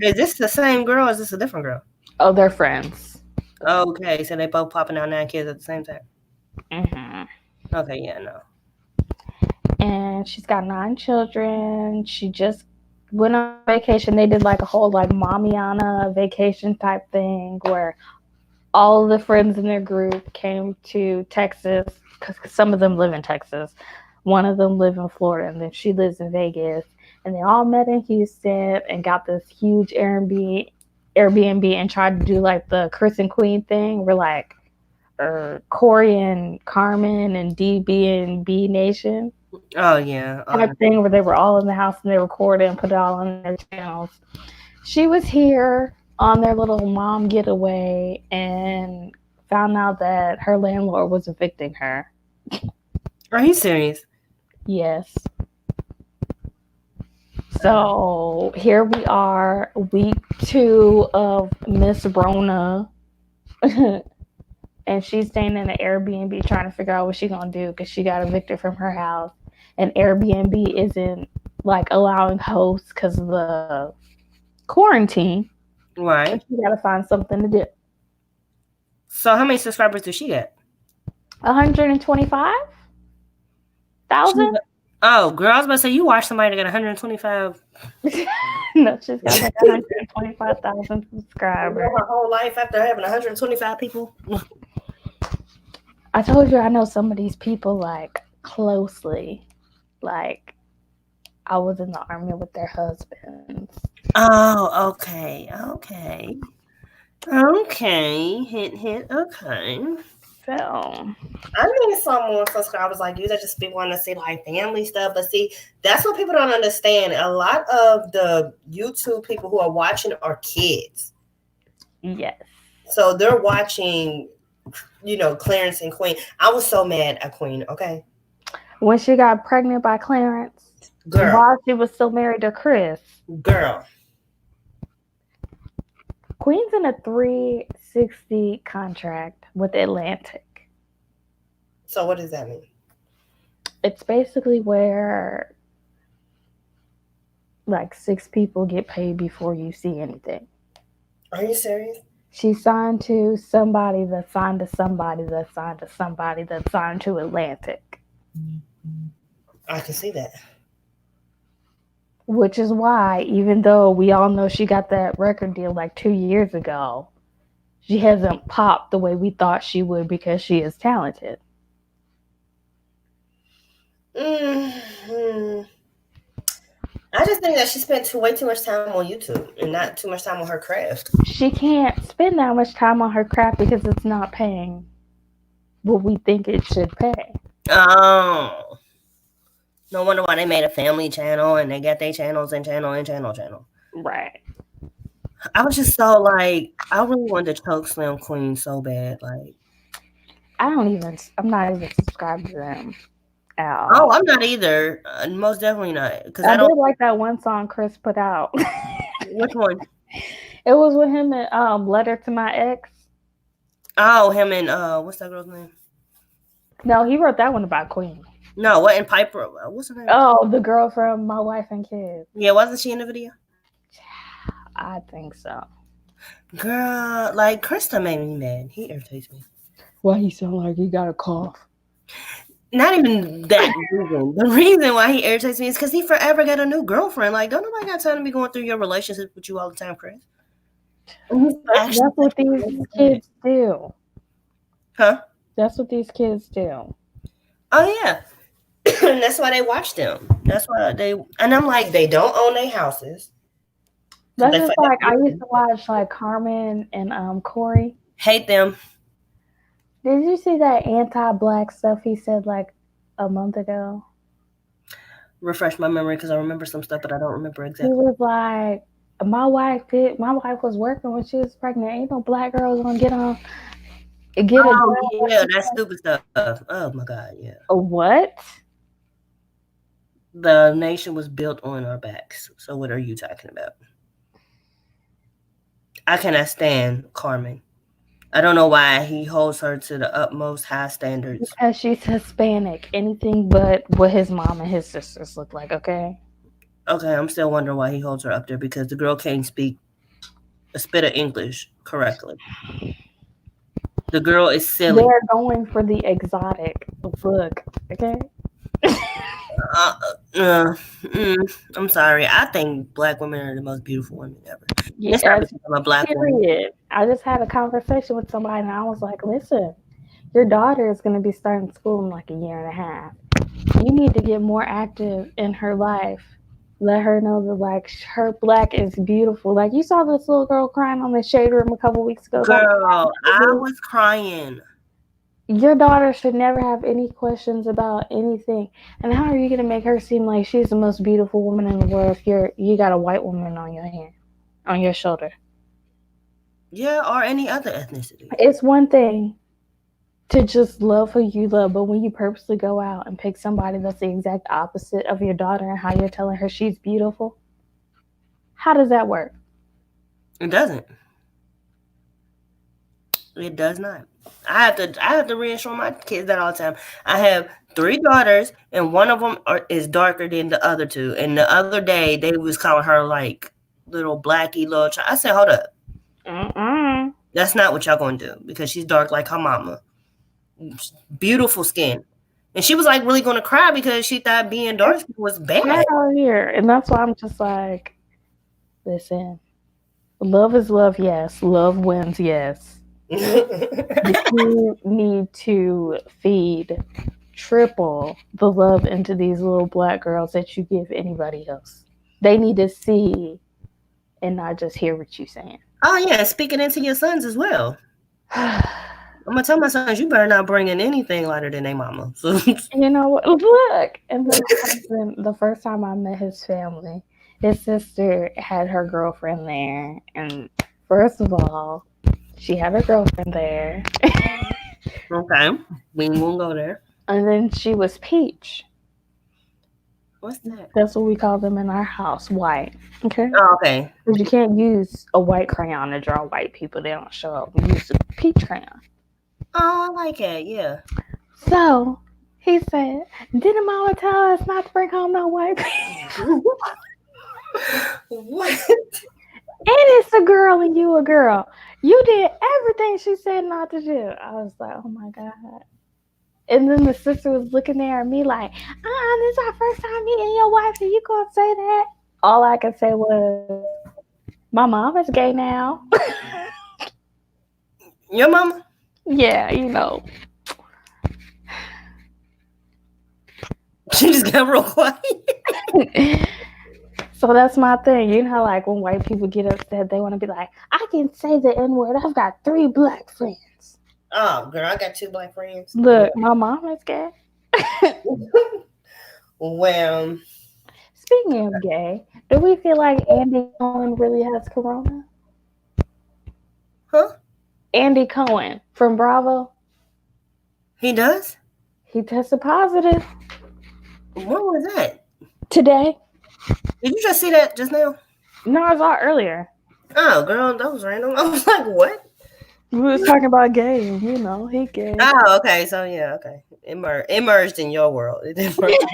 Is this the same girl or is this a different girl? Oh, they're friends. Okay, so they both popping out 9 kids at the same time. Mm-hmm. Okay, yeah, no. And she's got 9 children. She just went on vacation. They did like a whole like mommy on a vacation type thing where all of the friends in their group came to Texas because some of them live in Texas. One of them live in Florida, and then she lives in Vegas. And they all met in Houston and got this huge Airbnb and tried to do like the Chris and Queen thing. We're like Corey and Carmen and DB and B Nation. Oh yeah. Oh, Type thing where they were all in the house and they recorded and put it all on their channels. She was here on their little mom getaway and found out that her landlord was evicting her. are you serious? Yes. So here we are, week 2 of Miss Rona, and she's staying in an Airbnb trying to figure out what she's gonna do because she got evicted from her house, and Airbnb isn't like allowing hosts because of the quarantine. So Right. she got to find something to do. So how many subscribers does she get? 125,000? She got, oh, girl, I was about to say you watch somebody that got 125. No, she's got like 125,000 subscribers. Her whole life after having 125 people. I told you I know some of these people like closely. Like I was in the army with their husbands. Oh, okay, okay, okay. Hint, hint. Okay. So I need some more subscribers like you that just be wanting to see like family stuff. But see, that's what people don't understand. A lot of the YouTube people who are watching are kids. yes. So they're watching, Clarence and Queen. I was so mad at Queen, okay? When she got pregnant by Clarence, Girl, while she was still married to Chris, girl. Queen's in a 360 contract with Atlantic. So what does that mean? It's basically where like 6 people get paid before you see anything. Are you serious? She signed to somebody that signed to somebody that signed to somebody that signed to Atlantic. I can see that. Which is why, even though we all know she got that record deal like 2 years ago, she hasn't popped the way we thought she would because she is talented. Hmm. I just think that she spent way too much time on YouTube and not too much time on her craft. She can't spend that much time on her craft because it's not paying what we think it should pay. Oh. No wonder why they made a family channel and they got their channels and channel. Right. I was just so like, I really wanted to choke Slim Queen so bad. Like, I'm not even subscribed to them at oh, all. I'm not either. Most definitely not. Because I I did don't. like that one song Chris put out. Which one? It was with him and Letter to My Ex. Oh, him and, what's that girl's name? No, he wrote that one about Queen. No, what in Piper? What's her name? Oh, the girl from My Wife and Kids. Yeah, wasn't she in the video? I think so. Girl, like, Krista made me mad. He irritates me. Why he sound like he got a cough? Not even that reason. The reason why he irritates me is because he forever got a new girlfriend. Like, don't nobody got time to be going through your relationship with you all the time, Chris. That's what these kids do. Huh? That's what these kids do. Oh yeah. And that's why they watch them. That's why they. And I'm like, they don't own their houses. That's just like I used to watch like Carmen and Corey. Hate them. Did you see that anti-black stuff he said like a month ago? Refresh my memory because I remember some stuff, but I don't remember exactly. He was like, my wife was working when she was pregnant. Ain't no black girls gonna get on. Get oh yeah, that stupid stuff. Oh my god, yeah. A what? The nation was built on our backs. So what are you talking about? I cannot stand Carmen. I don't know why he holds her to the utmost high standards. Because she's Hispanic. Anything but what his mom and his sisters look like, okay? Okay, I'm still wondering why he holds her up there because the girl can't speak a spit of English correctly. The girl is silly. They're going for the exotic look, okay? I'm sorry. I think black women are the most beautiful women ever. Yeah, I'm a black woman. I just had a conversation with somebody and I was like, listen, your daughter is going to be starting school in like a year and a half. You need to get more active in her life. Let her know that like her black is beautiful. Like you saw this little girl crying on the shade room a couple weeks ago. Girl, I was crying. Your daughter should never have any questions about anything. And how are you gonna make her seem like she's the most beautiful woman in the world if you got a white woman on your hand, on your shoulder? Yeah, or any other ethnicity. It's one thing to just love who you love, but when you purposely go out and pick somebody that's the exact opposite of your daughter and how you're telling her she's beautiful, how does that work? It doesn't. It does not. I have to reassure my kids that all the time. I have three daughters, and one of them is darker than the other two. And the other day, they was calling her like little blacky little child. I said, hold up, Mm-mm. that's not what y'all gonna do because she's dark like her mama, beautiful skin, and she was like really gonna cry because she thought being dark skin was bad. Hell here. And that's why I'm just like, listen, love is love, yes. Love wins, yes. But you need to feed triple the love into these little black girls that you give anybody else. They need to see and not just hear what you're saying. Oh yeah, speaking into your sons as well. I'm gonna tell my sons, you better not bring in anything lighter than their mama. So You know what? Look, and then my husband, the first time I met his family, his sister had her girlfriend there, and first of all, she had her girlfriend there, okay, we won't go there. and then she was Peach. What's that? That's what we call them in our house, white. Okay, Oh, okay. because you can't use a white crayon to draw white people; they don't show up. We use a peach crayon. Oh, I like it. Yeah. So he said, "Didn't Mama tell us not to bring home no white people?" What? And it's a girl and you a girl. You did everything she said not to do. I was like, oh my God. And then the sister was looking there at me like, this is our first time meeting your wife and you gonna say that? All I could say was, my mom is gay now. Your mama? Yeah, you know. She just got real quiet. So that's my thing. You know, like when white people get upset, they want to be like, I can say the N word. I've got 3 black friends. Oh, girl, I got 2 black friends. Look, my mom is gay. Well, Speaking of gay, do we feel like Andy Cohen really has corona? huh? Andy Cohen from Bravo, He does? he tested positive When was that? today. Did you just see that just now? No, I saw it earlier. Oh, girl, that was random. I was like, what? We was talking about gay, and you know, he gay. Oh, okay. So, yeah, okay. Immersed in your world. It immersed.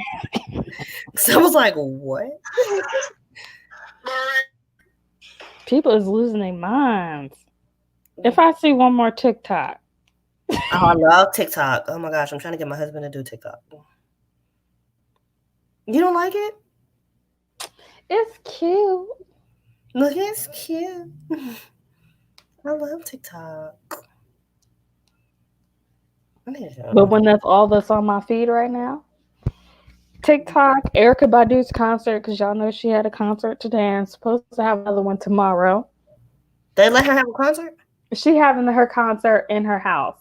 So I was like, what? People is losing their minds. If I see one more TikTok, Oh, I love TikTok. Oh my gosh, I'm trying to get my husband to do TikTok. You don't like it? it's cute. Look, it's cute. I love TikTok. But when that's all that's on my feed right now, TikTok, Erica Badu's concert, because y'all know she had a concert today and supposed to have another one tomorrow. They let her have a concert? She having her concert in her house.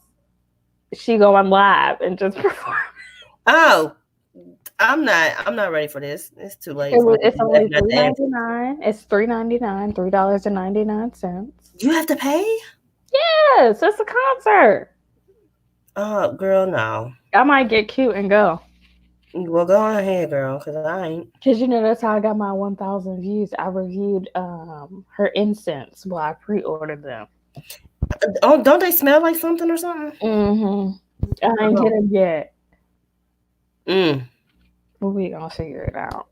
She going live and just perform. Oh, I'm not ready for this. It's too late. It's only $3.99. It's $3.99, $3.99. You have to pay? Yes, it's a concert. Oh, girl, no. I might get cute and go. Well, go on ahead, girl, because I ain't. Cause you know that's how I got my 1,000 views. I reviewed her incense while I pre-ordered them. Oh, don't they smell like something or something? I ain't get them yet. Mm. But we gonna figure it out.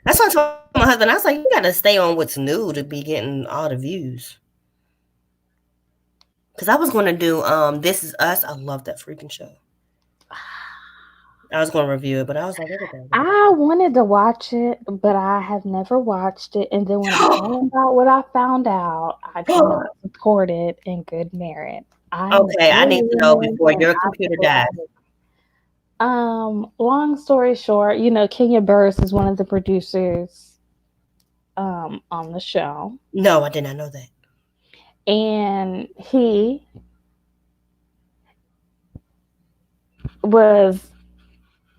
That's what I told my husband. I was like, you got to stay on what's new to be getting all the views. Because I was going to do This Is Us. I love that freaking show. I was going to review it, but I was like, I wanted to watch it, but I have never watched it. And then when I found out what I found out, I cannot support it in good merit. Okay, I need to know before your computer dies. Long story short, you know, Kenya Burris is one of the producers on the show. No, I did not know that. And he was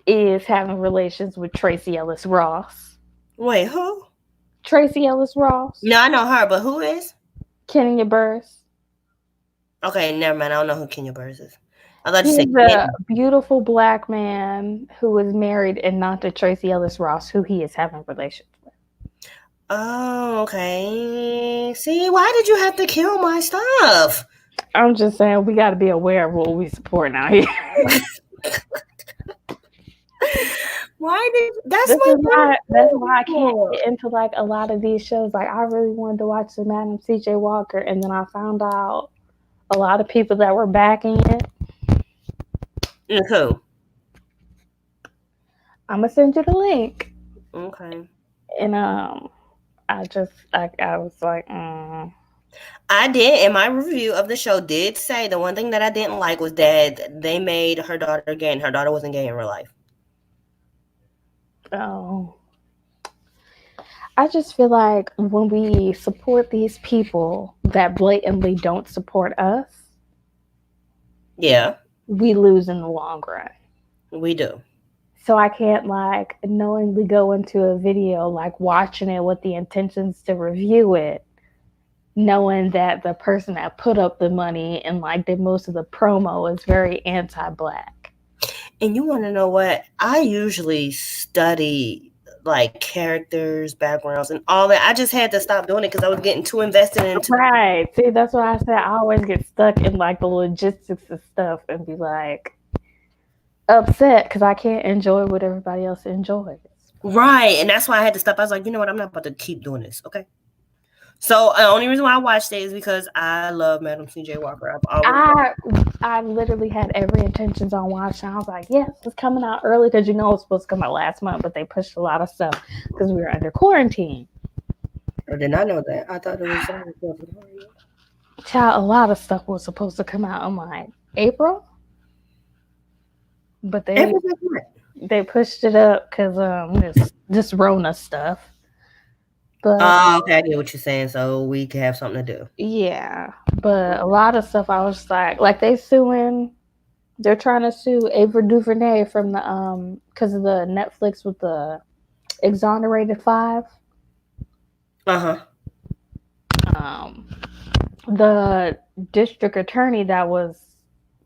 is having relations with Tracy Ellis Ross. Wait, who? Tracy Ellis Ross, No, I know her, but who is? Kenya Burris. Okay, never mind. I don't know who Kenya Burris is. I thought you said He's a Kenny. beautiful black man who is married and not to Tracy Ellis Ross, who he is having relations with. Oh, okay. See, why did you have to kill my stuff? I'm just saying we got to be aware of what we support out here. Why did that's This my is why. That's why I can't favorite. get into like a lot of these shows. Like I really wanted to watch the Madam C.J. Walker, and then I found out a lot of people that were backing it. Who? I'm gonna send you the link, Okay. and I was like, I did, and my review of the show did say the one thing that I didn't like was that they made her daughter gay, and her daughter wasn't gay in real life. oh. I just feel like when we support these people that blatantly don't support us, Yeah, we lose in the long run. we do. So I can't like knowingly go into a video like watching it with the intentions to review it, knowing that the person that put up the money and like did most of the promo is very anti-black. And you want to know what? I usually study like characters, backgrounds, and all that. I just had to stop doing it because I was getting too invested into. Right. See, that's why I said I always get stuck in like the logistics of stuff and be like upset because I can't enjoy what everybody else enjoys. Right, and that's why I had to stop. I was like, you know what? I'm not about to keep doing this. Okay. So the only reason why I watched it is because I love Madam C.J. Walker. I've always I literally had every intentions on watching. I was like, yes, it's coming out early because you know it's supposed to come out last month, but they pushed a lot of stuff because we were under quarantine. I did not know that. I thought it was. Child, a lot of stuff was supposed to come out in like April, but they pushed it up because this Rona stuff. But Oh, okay, I get what you're saying. So we can have something to do. yeah, but a lot of stuff I was like they're trying to sue Ava DuVernay from the because of the Netflix with the Exonerated Five. Uh-huh. Um, the district attorney that was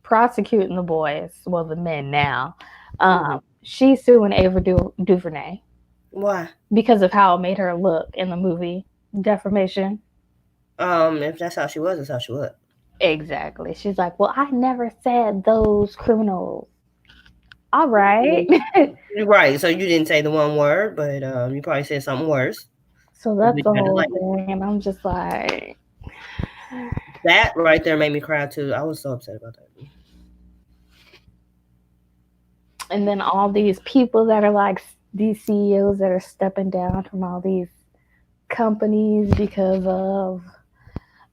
prosecuting the boys, well, the men now, she's suing Ava DuVernay. Why? Because of how it made her look in the movie Defamation. If that's how she was, that's how she was. Exactly. She's like, well, I never said those criminals. All right. Right. So you didn't say the one word, but you probably said something worse. So that's the whole thing, and I'm just like, that right there made me cry too. I was so upset about that. And then all these people that are like these CEOs that are stepping down from all these companies because of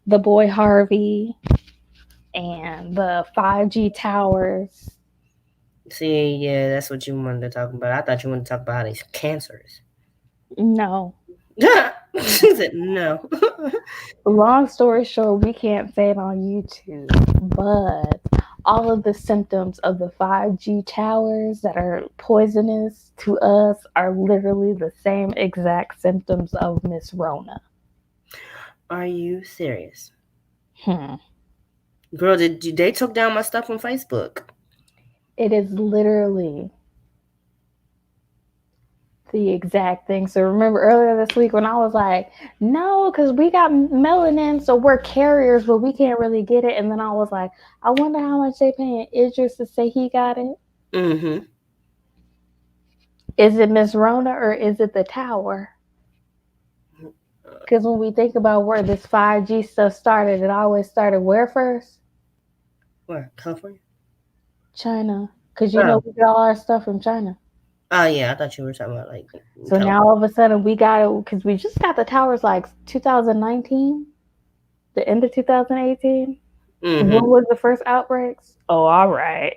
the boy Harvey and the 5G towers. See, yeah, that's what you wanted to talk about. I thought you wanted to talk about how these cancers. No. She said no. Long story short, we can't say it on YouTube, but all of the symptoms of the 5G towers that are poisonous to us are literally the same exact symptoms of Miss Rona. Are you serious? Girl, they took down my stuff on Facebook? It is literally the exact thing. So remember earlier this week when I was like, no, because we got melanin, so we're carriers, but we can't really get it. And then I was like, I wonder how much they paying Idris to say he got it. Mm-hmm. Is it Miss Rona or is it the tower? Because when we think about where this 5G stuff started, it always started where first? Where? California? China. Because you know we get all our stuff from China. Oh, yeah. I thought you were talking about like. So California. Now all of a sudden we got it because we just got the towers like 2019, the end of 2018. Mm-hmm. When was the first outbreaks? Oh, all right.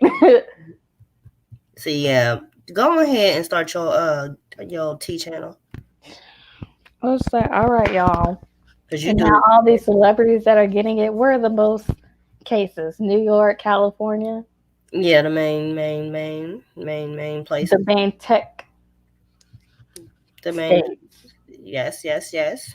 See, yeah. Go ahead and start your T channel. I was like, all right, y'all. And now all these celebrities that are getting it, where are the most cases? New York, California? Yeah, the main the places. main tech The main. state. Yes, yes, yes.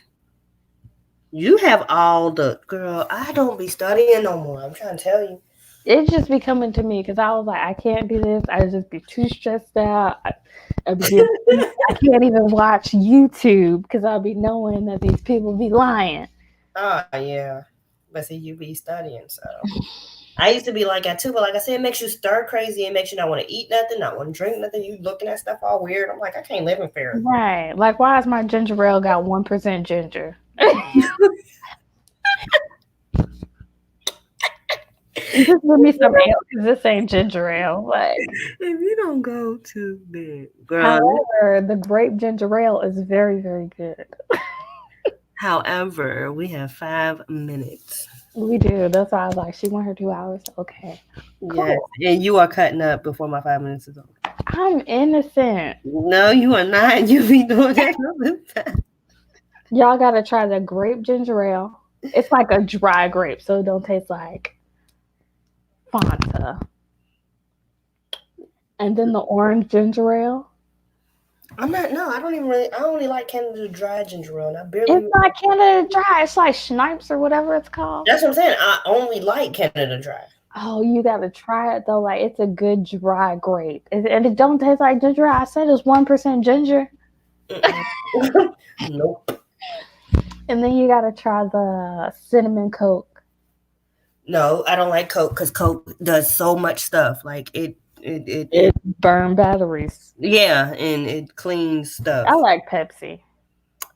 You have all the girl. I don't be studying no more. I'm trying to tell you. It just be coming to me because I was like, I can't do this. I just be too stressed out. I be getting, I can't even watch YouTube because I'll be knowing that these people be lying. Oh yeah, but see, you be studying, so I used to be like that too. But like I said, it makes you stir crazy. It makes you not want to eat nothing, not want to drink nothing. You looking at stuff all weird. I'm like, I can't live in fear. Right. Like, why is my ginger ale got 1% ginger? Just give me some ale because this ain't ginger ale. Like, If you don't go to bed, girl. however, the grape ginger ale is very, very good. However, we have 5 minutes. We do. That's why I was like, she want her 2 hours. Okay, Yes, cool. and you are cutting up before my 5 minutes is over. I'm innocent. No, you are not. You be doing that all the time. Y'all gotta try the grape ginger ale. It's like a dry grape, so it don't taste like Fanta. And then the orange ginger ale. I'm not. No, I don't even really. I only like Canada Dry ginger ale. And I barely. It's not Canada Dry. It's like Schnapps or whatever it's called. That's what I'm saying. I only like Canada Dry. Oh, you gotta try it though. Like it's a good dry grape, and it don't taste like ginger. I said it's 1% ginger. Nope. And then you gotta try the cinnamon Coke. No, I don't like Coke because Coke does so much stuff. Like It burn batteries. yeah, and it cleans stuff. I like Pepsi.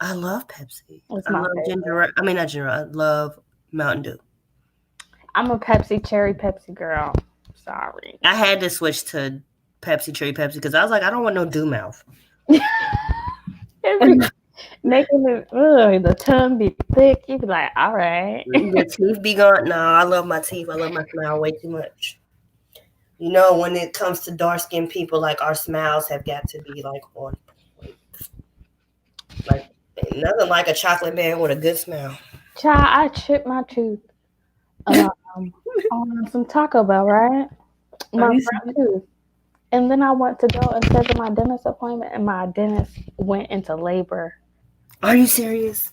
I love Pepsi. It's I my love favorite. ginger. I mean, not ginger. I love Mountain Dew. I'm a Pepsi cherry Pepsi girl. Sorry. I had to switch to Pepsi Cherry Pepsi because I was like, I don't want no dew mouth. It be making it the tongue be thick. You be like, all right. Your teeth be gone. No, I love my teeth. I love my smile way too much. You know, when it comes to dark skinned people, like our smiles have got to be like on point. Like nothing like a chocolate man with a good smile. Child, I chipped my tooth on some Taco Bell, right? Are My you front serious? tooth. And then I went to go and schedule my dentist appointment, and my dentist went into labor. Are you serious?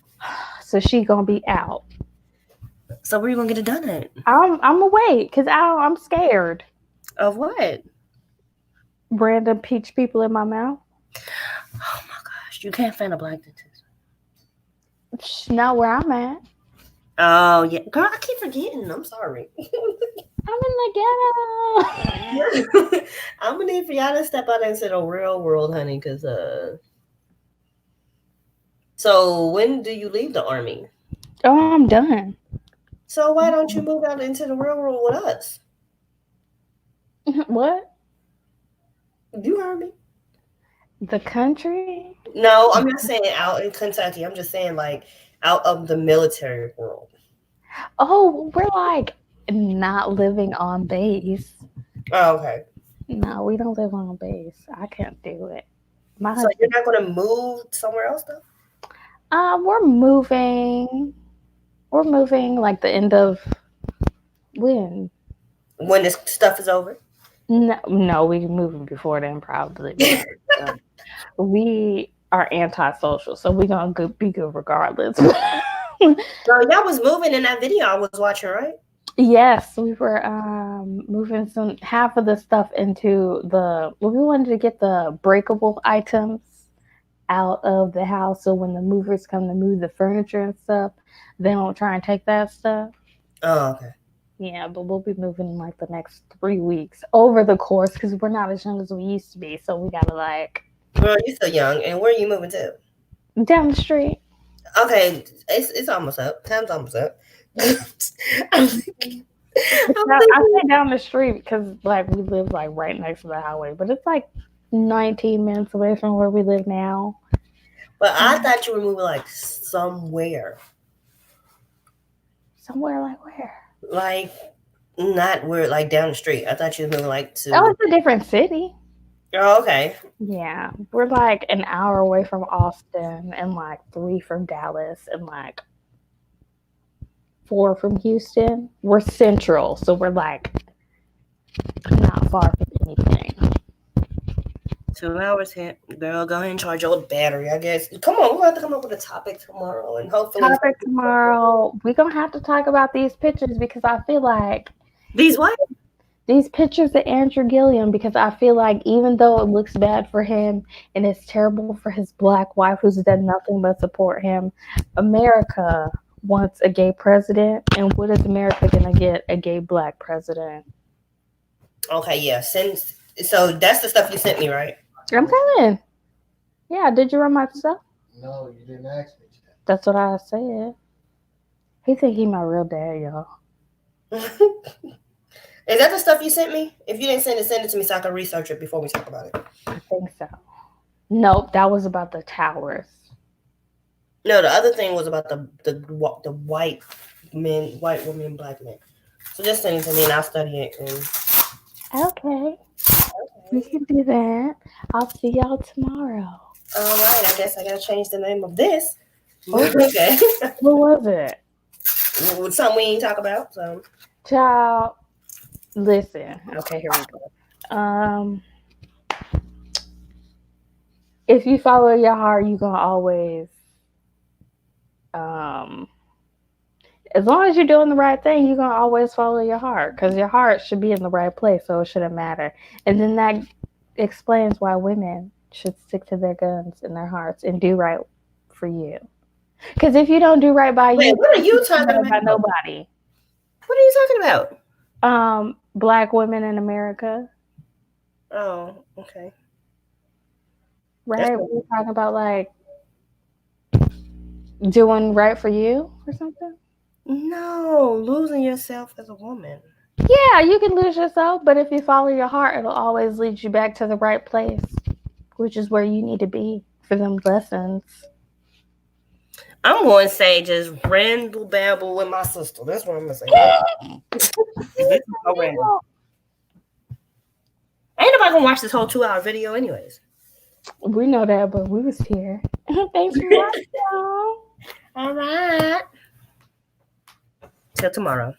So she gonna be out. So where you gonna get it done at? I'm awake because I'm scared. Of what? Random peach people in my mouth. Oh my gosh, you can't find a black dentist. Not where I'm at. Oh yeah, girl, I keep forgetting. I'm sorry. I'm in the ghetto. I'm gonna need for y'all to step out into the real world, honey. Cause so when do you leave the army? Oh, I'm done. So why don't you move out into the real world with us? What? You heard me. The country? No, I'm not saying out in Kentucky. I'm just saying like out of the military world. Oh, we're like not living on base. Oh, okay. No, we don't live on base. I can't do it. My So you're husband. not gonna move somewhere else though? We're moving. We're moving like the end of when? When this stuff is over? No, no, we moving before then probably. We are antisocial, so we gonna be good regardless. Girl, y'all was moving in that video I was watching, right? Yes, we were moving some half of the stuff into the. Well, we wanted to get the breakable items out of the house, so when the movers come to move the furniture and stuff, they don't try and take that stuff. Oh, okay. Yeah, but we'll be moving in like the next 3 weeks over the course because we're not as young as we used to be, so we gotta like Girl, you're so young. And where are you moving to? down the street. Okay, it's almost up. Time's almost up. I'm thinking, Now, I say down the street because like we live like right next to the highway, but it's like 19 minutes away from where we live now. but I thought you were moving like somewhere. Somewhere like where? Like not where like down the street. I thought you were moving like Oh, to it's a different city. oh, okay. Yeah, we're like an hour away from Austin and like 3 from Dallas and like 4 from Houston. We're central, so we're like not far from anything. 2 hours hit. Girl, go ahead and charge your battery, I guess. Come on, we'll have to come up with a topic tomorrow, and hopefully Topic tomorrow. We're gonna have to talk about these pictures because I feel like these what? these pictures of Andrew Gilliam, because I feel like even though it looks bad for him and it's terrible for his black wife who's done nothing but support him, America wants a gay president, and what is America gonna get? A gay black president. Okay, yeah. So that's the stuff you sent me, right? I'm coming. Yeah, did you run my stuff? No, you didn't ask me. That's what I said. He think he my real dad, y'all. Is that the stuff you sent me? If you didn't send it to me so I can research it before we talk about it. I think so. Nope, that was about the towers. No, the other thing was about the white women, black men. So just send it to me and I'll study it. Okay. We can do that. I'll see y'all tomorrow. All right, I guess I gotta change the name of this. Okay. What was it? Something we ain't talk about. So, Child, listen. Okay, here we go. If you follow your heart, you gonna always. As long as you're doing the right thing, you're gonna always follow your heart because your heart should be in the right place, so it shouldn't matter. And then that explains why women should stick to their guns and their hearts and do right for you. Because if you don't do right by you, what are you talking about? By nobody. What are you talking about? Black women in America. Oh, okay. Right? We're talking about like doing right for you or something. No, losing yourself as a woman. Yeah, you can lose yourself, but if you follow your heart, it'll always lead you back to the right place, which is where you need to be for them lessons. I'm going to say just random babble with my sister. That's what I'm going to say. This is so random. Ain't nobody going to watch this whole 2-hour video anyways. We know that, but we was here. Thanks for watching, y'all. All right. Till tomorrow.